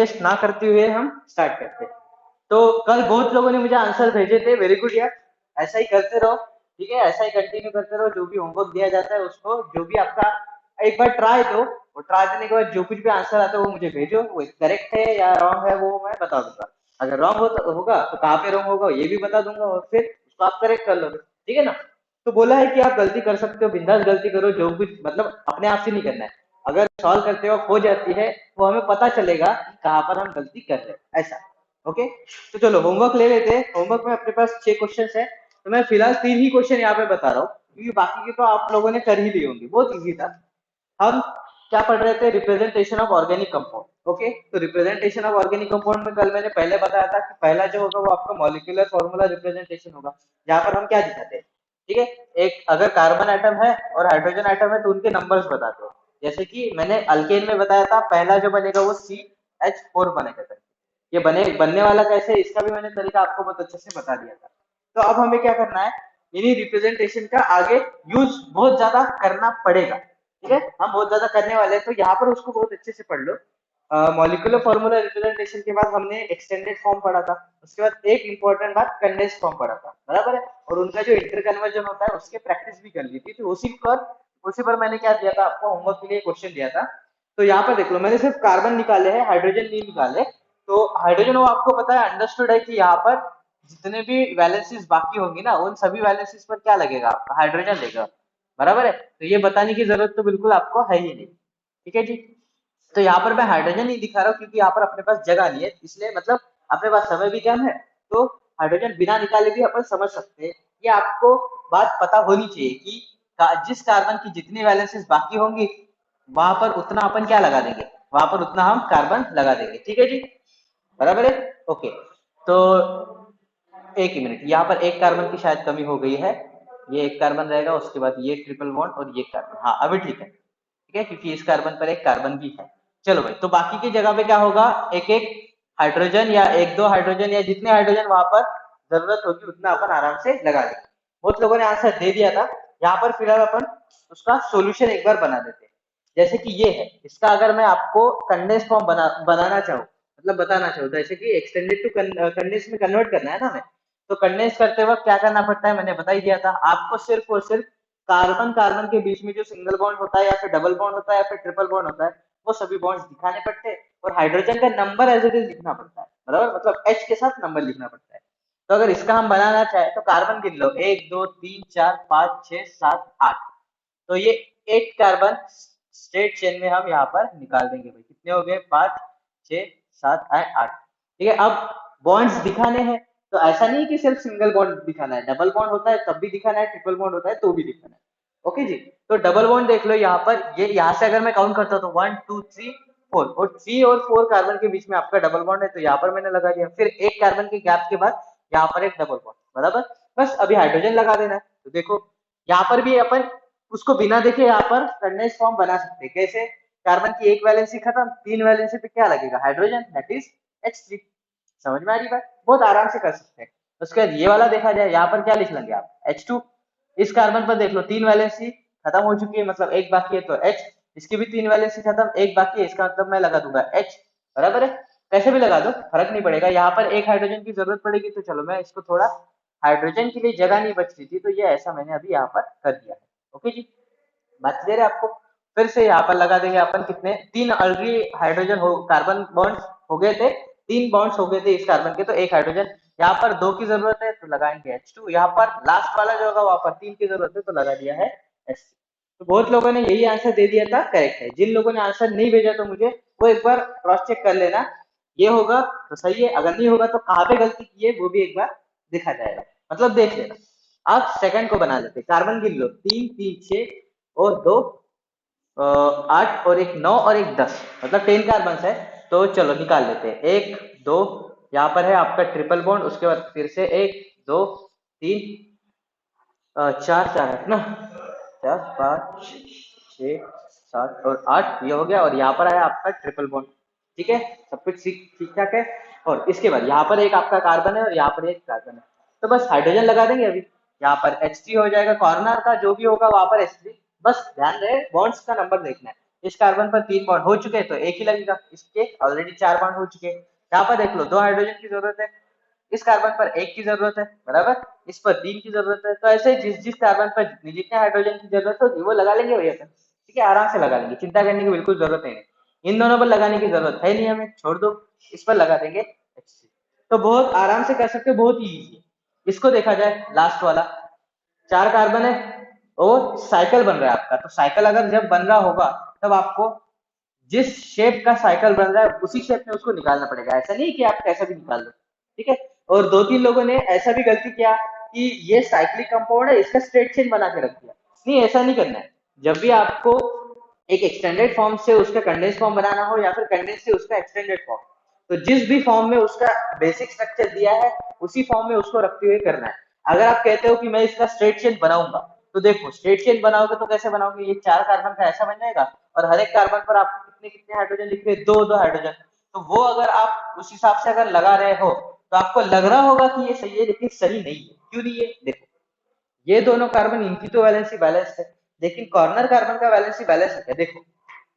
Waste ना करते हुए हम स्टार्ट करते हैं। तो कल बहुत लोगों ने मुझे आंसर भेजे थे, वेरी गुड यार, ऐसा ही करते रहो, ठीक है, ऐसा ही कंटिन्यू करते रहो। जो भी होमवर्क दिया जाता है उसको, जो भी आपका, एक बार ट्राई दो, और ट्राई देने के बाद जो कुछ भी आंसर आता है वो मुझे भेजो, वो करेक्ट है या रॉन्ग है वो मैं बता दूंगा। अगर रॉन्ग होगा तो कहाँ पे रॉन्ग होगा ये भी बता दूंगा, और फिर उसको आप करेक्ट कर लोगे, ठीक है ना। तो बोला है कि आप गलती कर सकते हो, बिंदास गलती करो, जो कुछ मतलब अपने आप से नहीं करना है। अगर सॉल्व करते वक्त हो जाती है वो हमें पता चलेगा कि कहाँ पर हम गलती कर रहे हैं, ऐसा। ओके, तो चलो होमवर्क ले लेते हैं। होमवर्क में अपने पास 6 क्वेश्चन है, तो मैं फिलहाल 3 ही क्वेश्चन यहाँ पे बता रहा हूँ, क्योंकि बाकी के तो आप लोगों ने कर ही ली होंगी, बहुत इजी था। हम क्या पढ़ रहे थे, representation of organic compound. Okay, तो रिप्रेजेंटेशन ऑफ ऑर्गेनिक कंपाउंड में कल मैंने पहले बताया था कि पहला जो होगा वो आपका मॉलिक्यूलर फॉर्मूला रिप्रेजेंटेशन होगा, जहाँ पर हम क्या दिखाते हैं, ठीक है, एक अगर कार्बन एटम है और हाइड्रोजन एटम है तो उनके नंबर्स बताते हो। जैसे कि मैंने अल्केन में बताया था, पहला जो बनेगा वो CH4 बनेगा। ये बनने वाला कैसे, इसका भी मैंने तरीका आपको बहुत अच्छे से बता दिया था। तो अब हमें क्या करना है, इन्हीं रिप्रेजेंटेशन का आगे यूज बहुत ज्यादा करना पड़ेगा, ठीक है, हम बहुत ज्यादा करने वाले हैं, तो यहाँ पर उसको बहुत अच्छे से पढ़ लो। मॉलिक्यूलर फॉर्मूला रिप्रेजेंटेशन के बाद हमने एक्सटेंडेड फॉर्म पढ़ा था, उसके बाद एक इंपॉर्टेंट बात कंडेंस्ड फॉर्म पढ़ा था, बराबर है, और उनका जो इंटर कन्वर्जन होता है उसके प्रैक्टिस भी कर ली थी। तो उसी पर मैंने क्या दिया था आपको, होमवर्क के लिए क्वेश्चन दिया था। तो यहाँ पर देख लो, मैंने सिर्फ कार्बन निकाले हैं, हाइड्रोजन नहीं निकाले। तो हाइड्रोजन वो आपको पता है, अंडरस्टूड है कि यहाँ पर जितने भी वैलेंसीज बाकी होंगी ना, उन सभी वैलेंसीज पर क्या लगेगा आपका, हाइड्रोजन लेगा, बराबर है। तो ये बताने की जरूरत तो बिल्कुल आपको है ही नहीं, ठीक है जी। तो यहाँ पर मैं हाइड्रोजन नहीं दिखा रहा हूँ क्योंकि यहाँ पर अपने पास जगह नहीं है, इसलिए मतलब अपने पास समय भी कम है, तो हाइड्रोजन बिना निकाले भी अपन समझ सकते हैं। ये आपको बात पता होनी चाहिए कि जिस कार्बन की जितनी वैलेंसीज बाकी होंगी वहां पर उतना अपन क्या लगा देंगे, वहां पर उतना हम कार्बन लगा देंगे, ठीक है जी, बराबर है। ओके, तो एक ही मिनट, यहाँ पर एक कार्बन की शायद कमी हो गई है, ये एक कार्बन रहेगा, उसके बाद ये ट्रिपल बॉन्ड और ये कार्बन, हाँ अभी ठीक है, क्योंकि इस कार्बन पर एक कार्बन भी है। चलो भाई, तो बाकी की जगह पे क्या होगा, एक एक हाइड्रोजन या एक दो हाइड्रोजन या जितने हाइड्रोजन वहां पर जरूरत होगी उतना अपन आराम से लगा लेंगे। बहुत लोगों ने आंसर दे दिया था, यहाँ पर फिलहाल अपन उसका सोल्यूशन एक बार बना देते हैं। जैसे कि ये है, इसका अगर मैं आपको कंडेंस फॉर्म बनाना चाहूँ, मतलब बताना चाहूँ, जैसे कि एक्सटेंडेड टू कंडेंस में कन्वर्ट करना है ना हमें, तो कंडेंस करते वक्त क्या करना पड़ता है, मैंने बता ही दिया था आपको, सिर्फ और सिर्फ कार्बन कार्बन के बीच में जो सिंगल बॉन्ड होता है या फिर डबल बॉन्ड होता है या फिर ट्रिपल बॉन्ड होता है, वो सभी बॉन्ड्स दिखाने पड़ते हैं, और हाइड्रोजन का नंबर एज इट इज लिखना पड़ता है, बराबर, मतलब H के साथ नंबर लिखना पड़ता है। तो अगर इसका हम बनाना चाहे तो कार्बन गिन लो, 1 2 3 4 5 6 7 8, तो ये 8 कार्बन स्ट्रेट चेन में हम यहाँ पर निकाल देंगे भाई, कितने हो गए, 5 6 7 8, ठीक है। अब बॉन्ड्स दिखाने हैं, तो ऐसा नहीं है कि सिर्फ सिंगल बॉन्ड दिखाना है, डबल बॉन्ड होता है तब भी दिखाना है, ट्रिपल बॉन्ड होता है तो भी दिखाना है। ओके जी, तो डबल बॉन्ड देख लो यहाँ पर, ये यहाँ से अगर मैं काउंट करता हूँ तो 1 2 3 4, और 3 और 4 कार्बन के बीच में आपका डबल बॉन्ड है, तो यहाँ पर मैंने लगा दिया, फिर एक कार्बन के गैप के बाद यहाँ पर एक डबल बॉन्ड, बराबर। बस अभी हाइड्रोजन लगा देना है। तो देखो यहाँ पर भी अपन उसको बिना देखे यहाँ पर कंडेंस फॉर्म बना सकते हैं, कैसे, कार्बन की एक वैलेंसी खत्म, 3 वैलेंसी पे क्या लगेगा, हाइड्रोजन, दैट इज H3। समझ में आ रही बात, बहुत आराम से कर सकते हैं। उसके बाद ये वाला देखा जाए, यहाँ पर क्या लिख लेंगे आप, H2। इस कार्बन पर देख लो 3 वैलेंसी खत्म हो चुकी है, मतलब एक बाकी है, तो H, इसकी भी 3 वैलेंसी खत्म, एक बाकी है, इसका मतलब मैं लगा दूंगा H, बराबर है। कैसे भी लगा दो फर्क नहीं पड़ेगा, यहाँ पर एक हाइड्रोजन की जरूरत पड़ेगी, तो चलो मैं इसको थोड़ा, हाइड्रोजन के लिए जगह नहीं बच रही थी तो ये ऐसा मैंने अभी यहाँ पर कर दिया है। ओके जी, बात क्लियर है आपको। फिर से यहाँ पर लगा देंगे अपन, कितने, 3 ऑलरेडी हाइड्रोजन हो, कार्बन बॉन्ड्स हो गए थे, 3 बॉन्ड्स हो गए थे इस कार्बन के, तो एक हाइड्रोजन, यहाँ पर 2 की जरूरत है तो लगाएंगे H2, यहाँ पर लास्ट वाला जो होगा वहां पर 3 की जरूरत है तो लगा दिया है H3। तो बहुत लोगों ने यही आंसर दे दिया था, करेक्ट है। जिन लोगों ने आंसर नहीं भेजा तो मुझे वो एक बार क्रॉस चेक कर लेना, ये होगा तो सही है, अगर नहीं होगा तो कहाँ पे गलती की है वो भी एक बार देखा जाएगा, मतलब देख लेना। अब सेकंड को बना लेते, कार्बन गिन लो, 3 3 6 और 2 8 और एक 9 और एक 10, मतलब 10 कार्बन है। तो चलो निकाल लेते हैं, 1 2, यहाँ पर है आपका ट्रिपल बॉन्ड, उसके बाद फिर से 1 2 3 4 4 है ना, 4 5 6 7 और 8, ये हो गया, और यहाँ पर आया आपका ट्रिपल बॉन्ड, ठीक है, सब कुछ ठीक ठाक है। और इसके बाद यहाँ पर एक आपका कार्बन है और यहाँ पर एक कार्बन है, तो बस हाइड्रोजन लगा देंगे अभी, यहाँ पर H3 हो जाएगा, कॉर्नर का जो भी होगा वहां पर H3, बस ध्यान रहे बॉन्ड्स का नंबर देखना है, इस कार्बन पर 3 बॉन्ड हो चुके हैं तो एक ही लगेगा, इसके ऑलरेडी 4 बॉन्ड हो चुके हैं। यहाँ पर देख लो 2 हाइड्रोजन की जरूरत है, इस कार्बन पर 1 की जरूरत है, बराबर, इस पर 3 की जरूरत है। तो ऐसे जिस जिस कार्बन पर जितने जितने हाइड्रोजन की जरूरत होगी वो लगा लेंगे भैया सर, ठीक है, आराम से लगा लेंगे, चिंता करने की बिल्कुल जरूरत नहीं। इन दोनों पर लगाने की जरूरत है नहीं, हमें छोड़ दो, इस पर लगा देंगे HC। तो बहुत आराम से कर सकते हो, बहुत ही ईजी। इसको देखा जाए लास्ट वाला, 4 कार्बन है और साइकिल बन रहा है आपका, तो साइकिल अगर जब बन रहा होगा तब आपको जिस शेप का साइकिल बन रहा है उसी शेप में उसको निकालना पड़ेगा, ऐसा नहीं कि आप कैसा भी निकाल दो, ठीक है। और 2-3 लोगों ने ऐसा भी गलती किया कि ये साइक्लिक कंपाउंड है इसका स्ट्रेट चेन बना के रख दिया, नहीं ऐसा नहीं करना है। जब भी आपको एक एक्सटेंडेड फॉर्म से उसका कंडेंस फॉर्म बनाना हो या फिर कंडेंस से उसका एक्सटेंडेड फॉर्म, तो जिस भी फॉर्म में उसका बेसिक स्ट्रक्चर दिया है उसी फॉर्म में उसको रखते हुए करना है। अगर आप कहते हो कि मैं इसका स्ट्रेट चेन बनाऊंगा, तो देखो स्ट्रेट चेन बनाओगे तो कैसे बनाओगे, ये 4 कार्बन का ऐसा बन जाएगा और हर एक कार्बन पर आपको कितने कितने हाइड्रोजन लिख रहे, 2-2 हाइड्रोजन। तो वो अगर आप उस हिसाब से अगर लगा रहे हो तो आपको लग रहा होगा कि ये सही है, लेकिन सही नहीं है। क्यों नहीं है, देखो ये दोनों कार्बन इनकी तो वैलेंसी बैलेंस है, लेकिन कॉर्नर कार्बन का वैलेंसी बैलेंस है क्या, देखो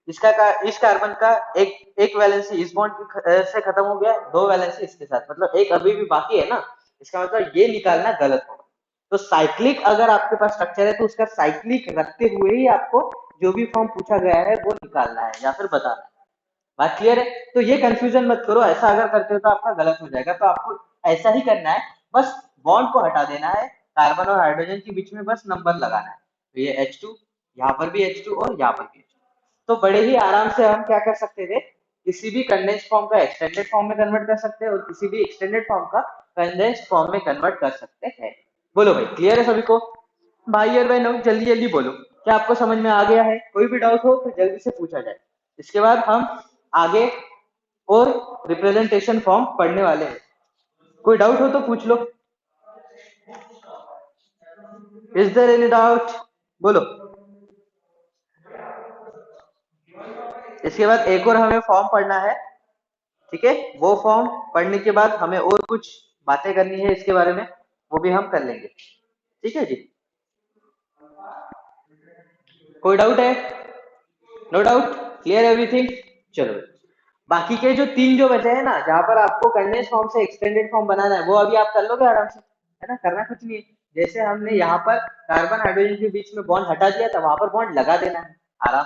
इस कार्बन का एक एक वैलेंसी इस बॉन्ड से खत्म हो गया, 2 वैलेंसी इसके साथ, मतलब एक अभी भी बाकी है ना, इसका मतलब ये निकालना गलत होगा। तो साइक्लिक अगर आपके पास स्ट्रक्चर है तो उसका साइक्लिक रखते हुए ही आपको जो भी फॉर्म पूछा गया है वो निकालना है या फिर बताना है। बात क्लियर है, तो ये कंफ्यूजन मत करो, ऐसा अगर करते हो तो आपका गलत हो जाएगा। तो आपको ऐसा ही करना है, बस बॉन्ड को हटा देना है, कार्बन और हाइड्रोजन के बीच में बस नंबर लगाना है। तो ये H2, यहाँ पर भी H2 और यहाँ पर भी H2। तो बड़े ही आराम से हम क्या कर सकते थे, किसी भी कंडेंस फॉर्म का एक्सटेंडेड फॉर्म में कन्वर्ट कर सकते हैं और किसी भी एक्सटेंडेड फॉर्म का कंडेंस फॉर्म में कन्वर्ट कर सकते हैं। बोलो भाई, क्लियर है सभी को? भाई और बहनों जल्दी जल्दी बोलो, क्या आपको समझ में आ गया है? कोई भी डाउट हो तो जल्दी से पूछा जाए, इसके बाद हम आगे और रिप्रेजेंटेशन फॉर्म पढ़ने वाले हैं। कोई डाउट हो तो पूछ लो। Is there any doubt? बोलो। इसके बाद एक और हमें फॉर्म पढ़ना है, ठीक है, वो फॉर्म पढ़ने के बाद हमें और कुछ बातें करनी है इसके बारे में, वो भी हम कर लेंगे, ठीक है जी। कोई डाउट है? No doubt, clear everything? चलो, बाकी के जो 3 जो बचे हैं ना, जहां पर आपको कंडेंस फॉर्म से एक्सटेंडेड फॉर्म बनाना है, वो अभी आप कर लोगे आराम से, है ना, करना कुछ नहीं है। जैसे हमने यहाँ पर कार्बन हाइड्रोजन के बीच में बॉन्ड हटा दिया था, वहां पर बॉन्ड लगा देना है, आराम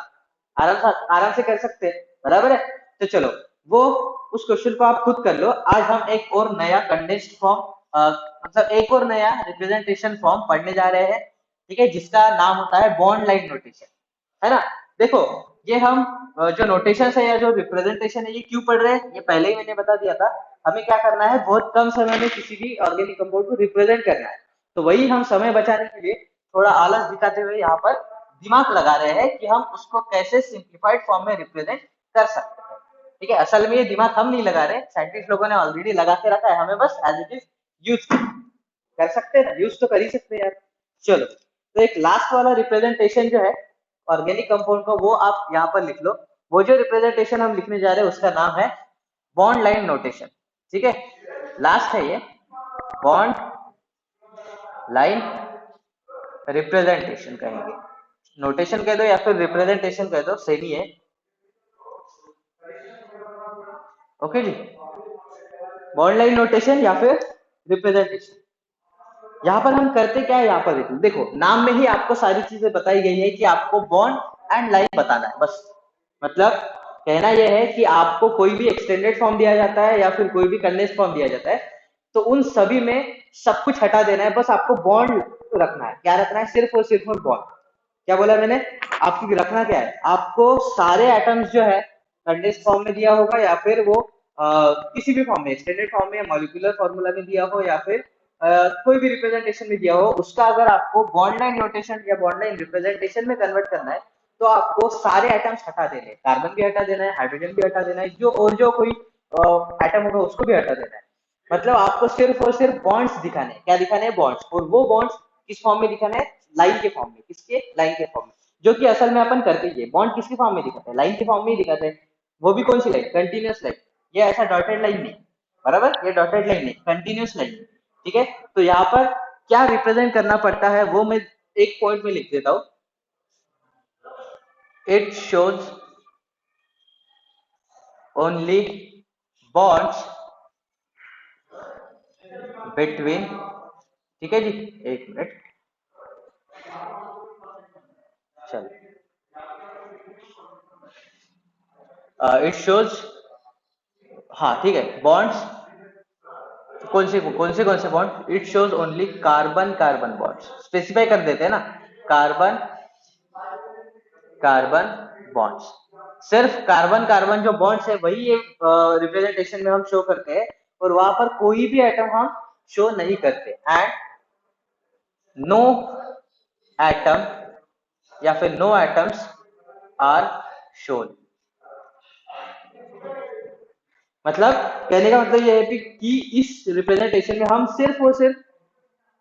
आराम से कर सकते हैं, बराबर है। तो चलो, वो उस क्वेश्चन को आप खुद कर लो। आज हम एक और नया कंडेंस्ड फॉर्म, मतलब एक और नया रिप्रेजेंटेशन फॉर्म पढ़ने जा रहे हैं, ठीक है, जिसका नाम होता है बॉन्ड लाइन नोटेशन, है ना। देखो, ये हम जो नोटेशन है या जो रिप्रेजेंटेशन है ये क्यों पढ़ रहे हैं, ये पहले ही मैंने बता दिया था। हमें क्या करना है, बहुत कम समय में किसी भी ऑर्गेनिक कंपाउंड को रिप्रेजेंट करना है। तो वही हम समय बचाने के लिए थोड़ा आलस दिखाते हुए यहाँ पर दिमाग लगा रहे हैं कि हम उसको कैसे सिंप्लीफाइड फॉर्म में रिप्रेजेंट कर सकते हैं, ठीक है। असल में ये दिमाग हम नहीं लगा रहे, साइंटिस्ट लोगों ने ऑलरेडी लगा के रखा है, हमें बस एज इट इज यूज कर सकते हैं ना, यूज तो कर ही सकते हैं यार। चलो, तो एक लास्ट वाला रिप्रेजेंटेशन जो है ऑर्गेनिक कंपाउंड का, वो आप यहाँ पर लिख लो। वो जो रिप्रेजेंटेशन हम लिखने जा रहे हैं उसका नाम है बॉन्ड लाइन नोटेशन, ठीक है, लास्ट है ये, बॉन्ड लाइन रिप्रेजेंटेशन कहेंगे, नोटेशन कह दो या फिर रिप्रेजेंटेशन कह दो, सेम ही है। ओके जी, बॉन्ड लाइन नोटेशन या फिर रिप्रेजेंटेशन। यहाँ पर हम करते क्या है, यहाँ पर देखो नाम में ही आपको सारी चीजें बताई गई है कि आपको बॉन्ड एंड लाइन बताना है बस। मतलब कहना यह है कि आपको कोई भी एक्सटेंडेड फॉर्म दिया जाता है या फिर कोई भी कंडेंस फॉर्म दिया जाता है, तो उन सभी में सब कुछ हटा देना है, बस आपको बॉन्ड रखना है। क्या रखना है? सिर्फ और सिर्फ बॉन्ड। क्या बोला मैंने? आपको रखना क्या है, आपको सारे एटम्स जो है कंडेंस फॉर्म में दिया होगा या फिर वो किसी भी फॉर्म में, एक्सटेंडेड फॉर्म में, मॉलिक्यूलर फॉर्मूला में दिया हो या फिर कोई भी रिप्रेजेंटेशन में दिया हो, उसका अगर आपको बॉन्ड लाइन नोटेशन या बॉन्ड लाइन रिप्रेजेंटेशन में कन्वर्ट करना है तो आपको सारे एटम्स हटा देने हैं, कार्बन भी हटा देना है, हाइड्रोजन भी हटा देना है, जो और जो कोई एटम होगा उसको भी हटा देना है। मतलब आपको सिर्फ और सिर्फ बॉन्ड्स दिखाने हैं। क्या दिखाने हैं? बॉन्ड्स। और वो बॉन्ड्स किस फॉर्म में दिखाने हैं? लाइन के फॉर्म में। किसके? लाइन के फॉर्म में। जो कि असल में अपन करते ही है, बॉन्ड किसके फॉर्म में दिखाते हैं? लाइन के फॉर्म में ही दिखाते हैं। वो भी कौन सी लाइन? Continuous line. ये ऐसा डॉटेड लाइन नहीं, बराबर, ये डॉटेड लाइन नहीं, कंटिन्यूअस लाइन, ठीक है। तो यहाँ पर क्या रिप्रेजेंट करना पड़ता है वो मैं एक पॉइंट में लिख देता हूँ। It shows only bonds between, ठीक है जी, एक मिनट, चल, इट शोज, हाँ ठीक है, बॉन्ड्स, कौन से bond, it shows only carbon carbon bonds, specify कर देते हैं ना, कार्बन कार्बन बॉन्ड्स, सिर्फ कार्बन कार्बन जो बॉन्ड्स है वही ये रिप्रेजेंटेशन में हम शो करते हैं, और वहां पर कोई भी एटम हम शो नहीं करते, एंड नो एटम या फिर नो एटम्स आर शोन। मतलब कहने का मतलब ये है कि इस रिप्रेजेंटेशन में हम सिर्फ और सिर्फ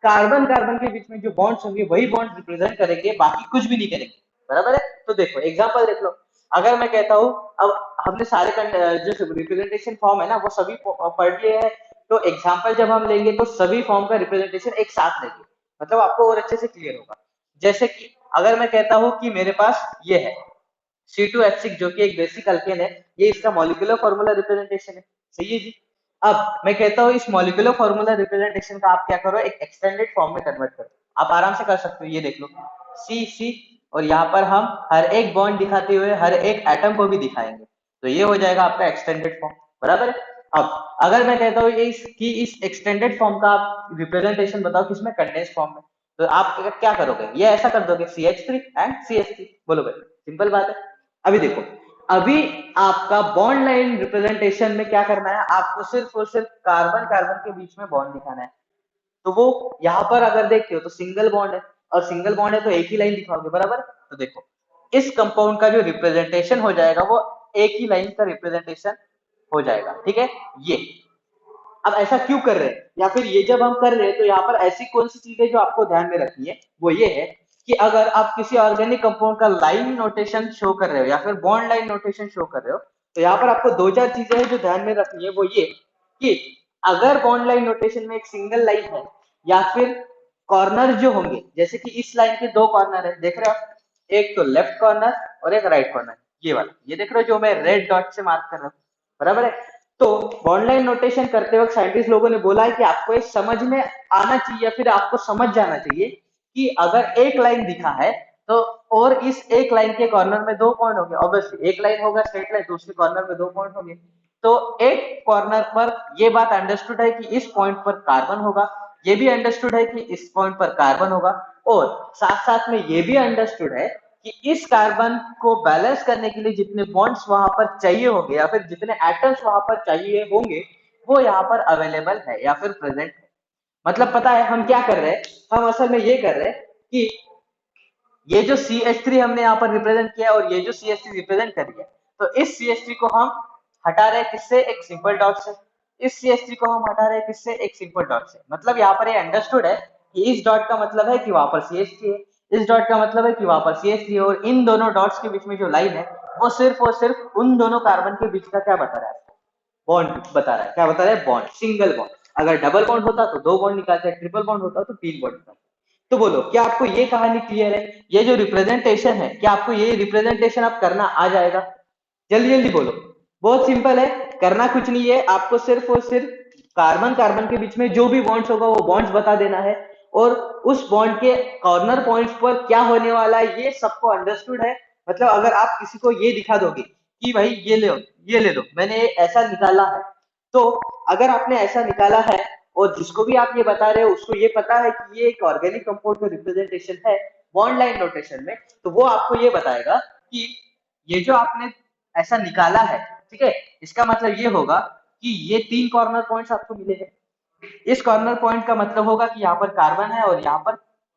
कार्बन कार्बन के बीच में जो बॉन्ड्स होंगे वही बॉन्ड रिप्रेजेंट करेंगे, बाकी कुछ भी नहीं करेंगे, बराबर है। तो देखो एग्जांपल देख लो, अगर मैं कहता हूँ, अब हमने सारे जो रिप्रेजेंटेशन फॉर्म है ना वो सभी पढ़ लिए हैं, तो एग्जांपल जब हम लेंगे तो सभी फॉर्म का रिप्रेजेंटेशन एक साथ लेंगे, मतलब आपको और अच्छे से क्लियर होगा। जैसे कि अगर मैं कहता हूँ कि मेरे पास ये है C2H6 जो कि एक बेसिक अल्केन है, ये इसका मॉलिक्यूलर फार्मूला रिप्रेजेंटेशन है, सही है जी। अब मैं कहता हूँ इस मॉलिक्यूलर फार्मूला रिप्रेजेंटेशन का आप क्या करो, एक एक्सटेंडेड फॉर्म में कन्वर्ट करो, आप आराम से कर सकते हो, ये देख लो सी सी, और यहाँ पर हम हर एक बॉन्ड दिखाते हुए हर एक एटम को भी दिखाएंगे, तो ये हो जाएगा आपका एक्सटेंडेड फॉर्म, बराबर है। अब अगर मैं कहता हूँ इस एक्सटेंडेड फॉर्म का आप रिप्रेजेंटेशन बताओ किसमें, कंडेंस फॉर्म में, तो आप क्या करोगे, ये ऐसा कर दोगे CH3 एंड CH3, बोलो भाई, सिंपल बात है। अभी देखो, अभी आपका बॉन्ड लाइन रिप्रेजेंटेशन में क्या करना है, आपको सिर्फ और सिर्फ कार्बन कार्बन के बीच में बॉन्ड दिखाना है, तो वो यहाँ पर अगर देखते हो तो सिंगल बॉन्ड है, और सिंगल बॉन्ड है तो एक ही लाइन दिखाओगे, बराबर। तो देखो इस कंपाउंड का जो रिप्रेजेंटेशन हो जाएगा वो एक ही लाइन का रिप्रेजेंटेशन हो जाएगा, ठीक है ये। अब ऐसा क्यों कर रहे हैं, या फिर ये जब हम कर रहे हैं तो यहाँ पर ऐसी कौन सी चीजें जो आपको ध्यान में रखनी है, वो ये है कि अगर आप किसी ऑर्गेनिक कंपाउंड का लाइन नोटेशन शो कर रहे हो या फिर बॉन्ड लाइन नोटेशन शो कर रहे हो, तो यहाँ पर आपको दो चार चीजें हैं जो ध्यान में रखनी है, वो ये कि अगर बॉन्ड लाइन नोटेशन में एक सिंगल लाइन है, या फिर कॉर्नर जो होंगे, जैसे कि इस लाइन के दो कॉर्नर है, देख रहे हो आप, एक तो लेफ्ट कॉर्नर और एक राइट कॉर्नर, ये वाला, ये देख रहे हो जो मैं रेड डॉट से मार्क कर रहा हूँ, बराबर है। तो बॉन्ड लाइन नोटेशन करते वक्त साइंटिस्ट लोगों ने बोला है कि आपको ये समझ में आना चाहिए, फिर आपको समझ जाना चाहिए कि अगर एक लाइन दिखा है तो, और इस एक लाइन के कॉर्नर में दो पॉइंट होंगे, ऑब्वियसली एक लाइन होगा स्ट्रेट लाइन, दूसरे कॉर्नर में दो पॉइंट होंगे, तो एक कॉर्नर पर ये बात अंडरस्टूड है कि इस पॉइंट पर कार्बन होगा, ये भी अंडरस्टूड है कि इस पॉइंट पर कार्बन होगा, और साथ साथ में ये भी अंडरस्टूड है कि इस कार्बन को बैलेंस करने के लिए जितने बॉन्ड्स वहां पर चाहिए होंगे या फिर जितने एटम्स वहां पर चाहिए होंगे वो यहाँ पर अवेलेबल है या फिर प्रेजेंट है। मतलब पता है हम क्या कर रहे हैं, हम असल में ये कर रहे हैं कि ये जो CH3 हमने यहाँ पर रिप्रेजेंट किया और ये जो CH3 रिप्रेजेंट करी है, तो इस CH3 को हम हटा रहे हैं किससे, एक सिंपल डॉट से, इस CH3 को हम हटा रहे हैं किससे, एक सिंपल डॉट से। मतलब यहाँ पर ये अंडरस्टूड है कि इस डॉट का मतलब है कि वहां पर CH3 है, इस डॉट का मतलब है कि वहां पर CH3 है, और इन दोनों डॉट्स के बीच में जो लाइन है वो सिर्फ और सिर्फ उन दोनों कार्बन के बीच का क्या बता रहा है, बॉन्ड बता रहा है, क्या बता रहा है, बॉन्ड, सिंगल बॉन्ड। अगर डबल बॉन्ड होता तो दो बॉन्ड निकालते, ट्रिपल बॉन्ड होता तो तीन बॉन्ड निकालते। तो बोलो क्या आपको ये कहानी क्लियर है, ये जो रिप्रेजेंटेशन है क्या आपको ये रिप्रेजेंटेशन आप करना आ जाएगा, जल्दी जल्दी बोलो। बहुत सिंपल है, करना कुछ नहीं है, आपको सिर्फ और सिर्फ कार्बन कार्बन के बीच में जो भी बॉन्ड्स होगा वो बॉन्ड्स बता देना है, और उस बॉन्ड के कॉर्नर पॉइंट्स पर क्या होने वाला है ये सबको अंडरस्टूड है। मतलब अगर आप किसी को ये दिखा दोगे कि भाई ये ले लो मैंने ऐसा निकाला है, तो अगर आपने ऐसा निकाला है और जिसको भी आप ये बता रहे हो उसको ये पता है कि ये एक ऑर्गेनिक कंपाउंड का रिप्रेजेंटेशन है बॉन्ड लाइन नोटेशन में, तो वो आपको ये बताएगा कि ये जो आपने ऐसा निकाला है, ठीक है, इसका मतलब ये होगा कि ये तीन कॉर्नर पॉइंट्स आपको मिले हैं। इस कॉर्नर पॉइंट का मतलब होगा कि यहाँ पर कार्बन है और यहाँ पर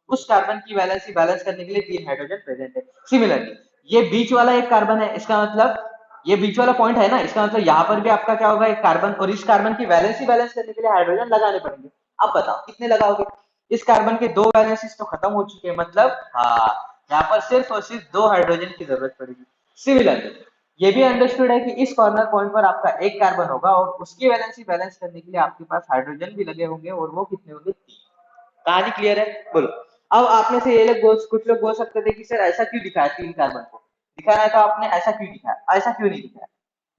उस कार्बन की वैलेंसी बैलेंस करने के लिए तीन हाइड्रोजन प्रेजेंट है। सिमिलरली ये बीच वाला एक कार्बन है, इसका मतलब ये बीच वाला पॉइंट है ना, इसका मतलब यहाँ पर भी आपका क्या होगा, एक कार्बन, और इस कार्बन की वैलेंसी बैलेंस करने के लिए हाइड्रोजन लगाने पड़ेंगे। अब बताओ कितने लगाओगे, इस कार्बन के दो वैलेंसीज तो खत्म हो चुके हैं, मतलब हाँ यहाँ पर सिर्फ और सिर्फ दो हाइड्रोजन की जरूरत पड़ेगी। सिमिलरली ये भी अंडरस्टूड है कि इस कॉर्नर पॉइंट पर आपका एक कार्बन होगा और उसकी वैलेंसी बैलेंस करने के लिए आपके पास हाइड्रोजन भी लगे होंगे, और वो कितने होंगे, तीन। कहानी क्लियर है, बोलो। अब आप में से ये लोग कुछ लोग बोल सकते थे कि सर ऐसा क्यों दिखाया तीन कार्बन को, दिखाना है तो आपने ऐसा क्यों दिखाया, ऐसा क्यों नहीं दिखाया।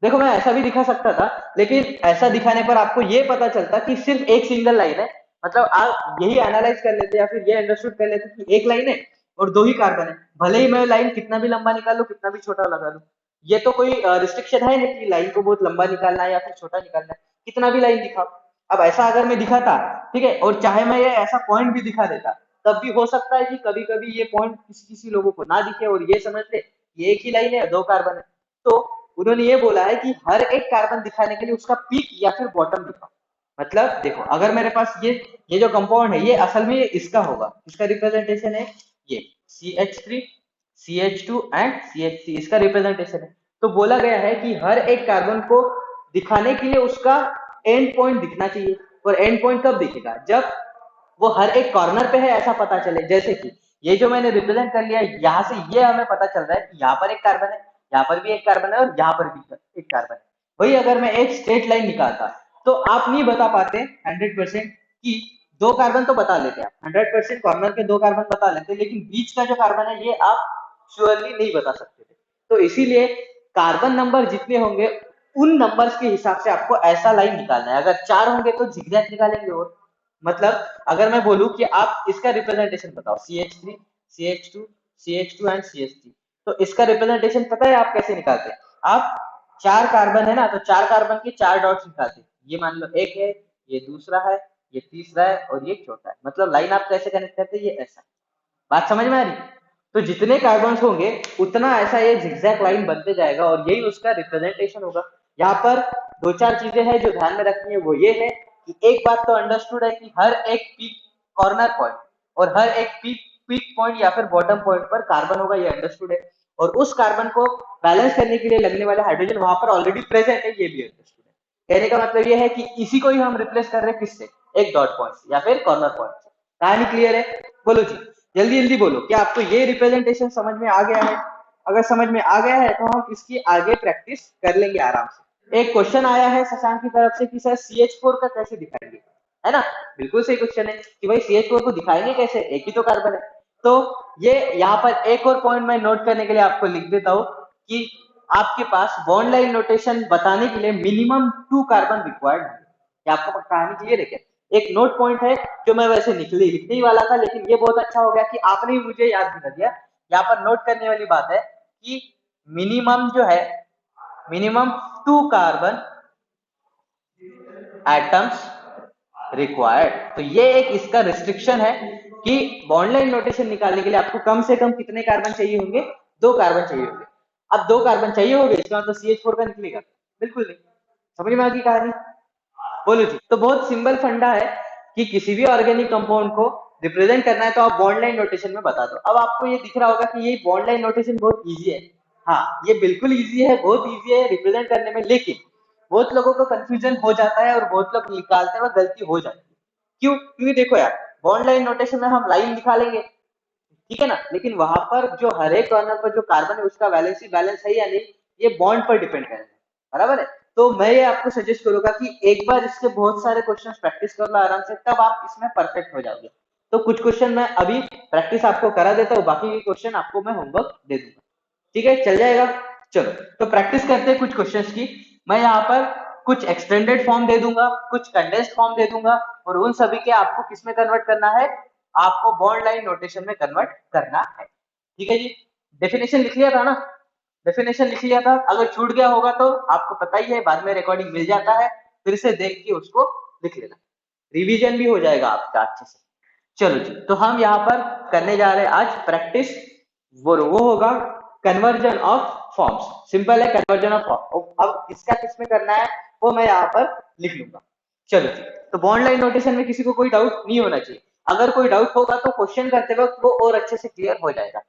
देखो मैं ऐसा भी दिखा सकता था, लेकिन ऐसा दिखाने पर आपको ये पता चलता कि सिर्फ एक सिंगल लाइन है। मतलब आप यही एनालाइज कर लेते या फिर ये अंडरस्टूड कर लेते कि एक लाइन है और दो ही कार्बन है। भले ही मैं लाइन कितना भी लंबा निकाल लूं, कितना भी छोटा लगा लूं, ये तो कोई रिस्ट्रिक्शन है नहीं कि लाइन को बहुत लंबा निकालना है या फिर छोटा निकालना है, कितना भी लाइन दिखाओ। अब ऐसा अगर मैं दिखाता, ठीक है, और चाहे मैं ये ऐसा पॉइंट भी दिखा देता, तब भी हो सकता है कि कभी कभी ये पॉइंट किसी किसी लोगों को ना दिखे और ये समझ ले ये एक ही लाइन है, दो कार्बन है। तो उन्होंने ये बोला है कि हर एक कार्बन दिखाने के लिए उसका पीक या फिर बॉटम दिखाओ। मतलब देखो, अगर मेरे पास ये जो कंपाउंड है, ये असल में ये इसका होगा, इसका रिप्रेजेंटेशन है ये CH3 CH2 एंड CH3, इसका रिप्रेजेंटेशन है। तो बोला गया है कि हर एक कार्बन को दिखाने के लिए उसका एंड पॉइंट दिखना चाहिए। और एंड पॉइंट कब दिखेगा? जब वो हर एक कॉर्नर पे है ऐसा पता चले। जैसे कि ये जो मैंने रिप्रेजेंट कर लिया, यहाँ से ये हमें पता चल रहा है कि यहाँ पर एक कार्बन है, यहाँ पर भी एक कार्बन है और यहाँ पर भी एक कार्बन है। वही अगर मैं एक स्ट्रेट लाइन निकालता, तो आप नहीं बता पाते 100% कि दो कार्बन तो बता लेते आप 100%, कॉर्नर के दो कार्बन बता लेते, लेकिन बीच का जो कार्बन है ये आप श्योरली नहीं बता सकते थे। तो इसीलिए कार्बन नंबर जितने होंगे उन नंबर्स के हिसाब से आपको ऐसा लाइन निकालना है। अगर चार होंगे तो zigzag निकालेंगे। और मतलब अगर मैं बोलूं कि आप इसका रिप्रेजेंटेशन बताओ CH3 CH2 CH2 and CH3, तो इसका रिप्रेजेंटेशन पता है आप कैसे निकालते हैं? आप चार कार्बन है ना, तो चार कार्बन के चार डॉट्स निकालते हैं। ये मान लो एक है, ये दूसरा है, ये तीसरा है और ये चौथा है। मतलब लाइन आप कैसे कनेक्ट करते हैं? ये ऐसा। बात समझ में आ रही? तो जितने कार्बन्स होंगे उतना ऐसा ये zigzag लाइन बनते जाएगा और यही उसका रिप्रेजेंटेशन होगा। यहाँ पर दो चार चीजें हैं जो ध्यान में रखनी है। वो ये है कि एक बात तो अंडरस्टूड है कि हर एक पीक कॉर्नर पॉइंट और हर एक पीक पीक पॉइंट या फिर बॉटम पॉइंट पर कार्बन होगा, ये अंडरस्टूड है। और उस कार्बन को बैलेंस करने के लिए लगने वाले हाइड्रोजन वहां पर ऑलरेडी प्रेजेंट है, ये भी अंडरस्टूड है। कहने का मतलब ये है कि इसी को ही हम रिप्लेस कर रहे हैं किससे? एक डॉट पॉइंट से या फिर कॉर्नर पॉइंट से। कहानी क्लियर है? बोलो जी, जल्दी जल्दी बोलो, क्या आपको ये रिप्रेजेंटेशन समझ में आ गया है? अगर समझ में आ गया है तो हम इसकी आगे प्रैक्टिस कर लेंगे आराम से। एक क्वेश्चन आया है शशांक की तरफ से कि सर CH4 का कैसे दिखाएंगे, है ना? बिल्कुल सही क्वेश्चन है कि भाई CH4 को दिखाएंगे कैसे, एक ही तो कार्बन है। तो ये यहाँ पर एक और पॉइंट मैं नोट करने के लिए आपको लिख देता हूँ कि आपके पास बॉन्ड लाइन नोटेशन बताने के लिए मिनिमम 2 कार्बन रिक्वायर्ड है। ये आपको कहानी क्लियर है क्या? एक नोट पॉइंट है जो मैं वैसे लिखने ही वाला था, लेकिन ये बहुत अच्छा हो गया कि आपने ही मुझे याद दिला दिया। यहाँ पर नोट करने वाली बात है कि मिनिमम जो है, मिनिमम 2 कार्बन एटम्स रिक्वायर्ड। तो ये एक इसका रिस्ट्रिक्शन है कि बॉन्ड लाइन नोटेशन निकालने के लिए आपको कम से कम कितने कार्बन चाहिए होंगे? 2 कार्बन चाहिए होंगे। अब 2 कार्बन चाहिए होंगे, इसका मतलब CH4 का निकलेगा? बिल्कुल नहीं। समझ में आ गई कहानी? बोलो जी। तो बहुत सिंपल फंडा है कि किसी भी ऑर्गेनिक कंपाउंड को रिप्रेजेंट करना है तो आप बॉन्ड लाइन नोटेशन में बता दो। अब आपको ये दिख रहा होगा कि ये बॉन्ड लाइन नोटेशन बहुत इजी है। हाँ, ये बिल्कुल इजी है, बहुत इजी है रिप्रेजेंट करने में, लेकिन बहुत लोगों को कंफ्यूजन हो जाता है और बहुत लोग निकालते हुए गलती हो जाती है। क्यों? क्योंकि देखो यार, बॉन्ड लाइन नोटेशन में हम लाइन दिखा लेंगे, ठीक है ना, लेकिन वहां पर जो हर एक कॉर्नर पर जो कार्बन है उसका वैलेंसी बैलेंस है या नहीं, ये बॉन्ड पर डिपेंड करेगा। बराबर है? तो मैं ये आपको सजेस्ट करूंगा कि एक बार इसके बहुत सारे क्वेश्चन प्रैक्टिस कर लो आराम से, तब आप इसमें परफेक्ट हो जाओगे। तो कुछ क्वेश्चन मैं अभी प्रैक्टिस आपको करा देता हूँ, बाकी के क्वेश्चन आपको मैं होमवर्क दे दूंगा। ठीक है, चल जाएगा? चलो, तो प्रैक्टिस करते हैं कुछ क्वेश्चंस की। मैं यहाँ पर कुछ एक्सटेंडेड फॉर्म दे दूंगा, कुछ कंडेंस्ड फॉर्म दे दूंगा, और उन सभी के आपको किस में कन्वर्ट करना है? आपको बॉन्ड लाइन नोटेशन में कन्वर्ट करना है। ठीक है जी? डेफिनेशन लिख लिया था ना? डेफिनेशन लिख लिया था? अगर छूट गया होगा तो आपको पता ही है, बाद में रिकॉर्डिंग मिल जाता है, फिर से देख के उसको लिख लेना, रिवीजन भी हो जाएगा आपका अच्छे से। चलो जी, तो हम यहाँ पर करने जा रहे हैं आज प्रैक्टिस। वो होगा कन्वर्जन ऑफ फॉर्म्स। सिंपल है, कन्वर्जन ऑफ फॉर्म। अब इसका किसमें करना है वो मैं यहाँ पर लिख लूंगा। चलो जी, तो बॉन्ड लाइन नोटेशन में किसी को कोई डाउट नहीं होना चाहिए। अगर कोई डाउट होगा तो क्वेश्चन करते वक्त वो और अच्छे से क्लियर हो जाएगा।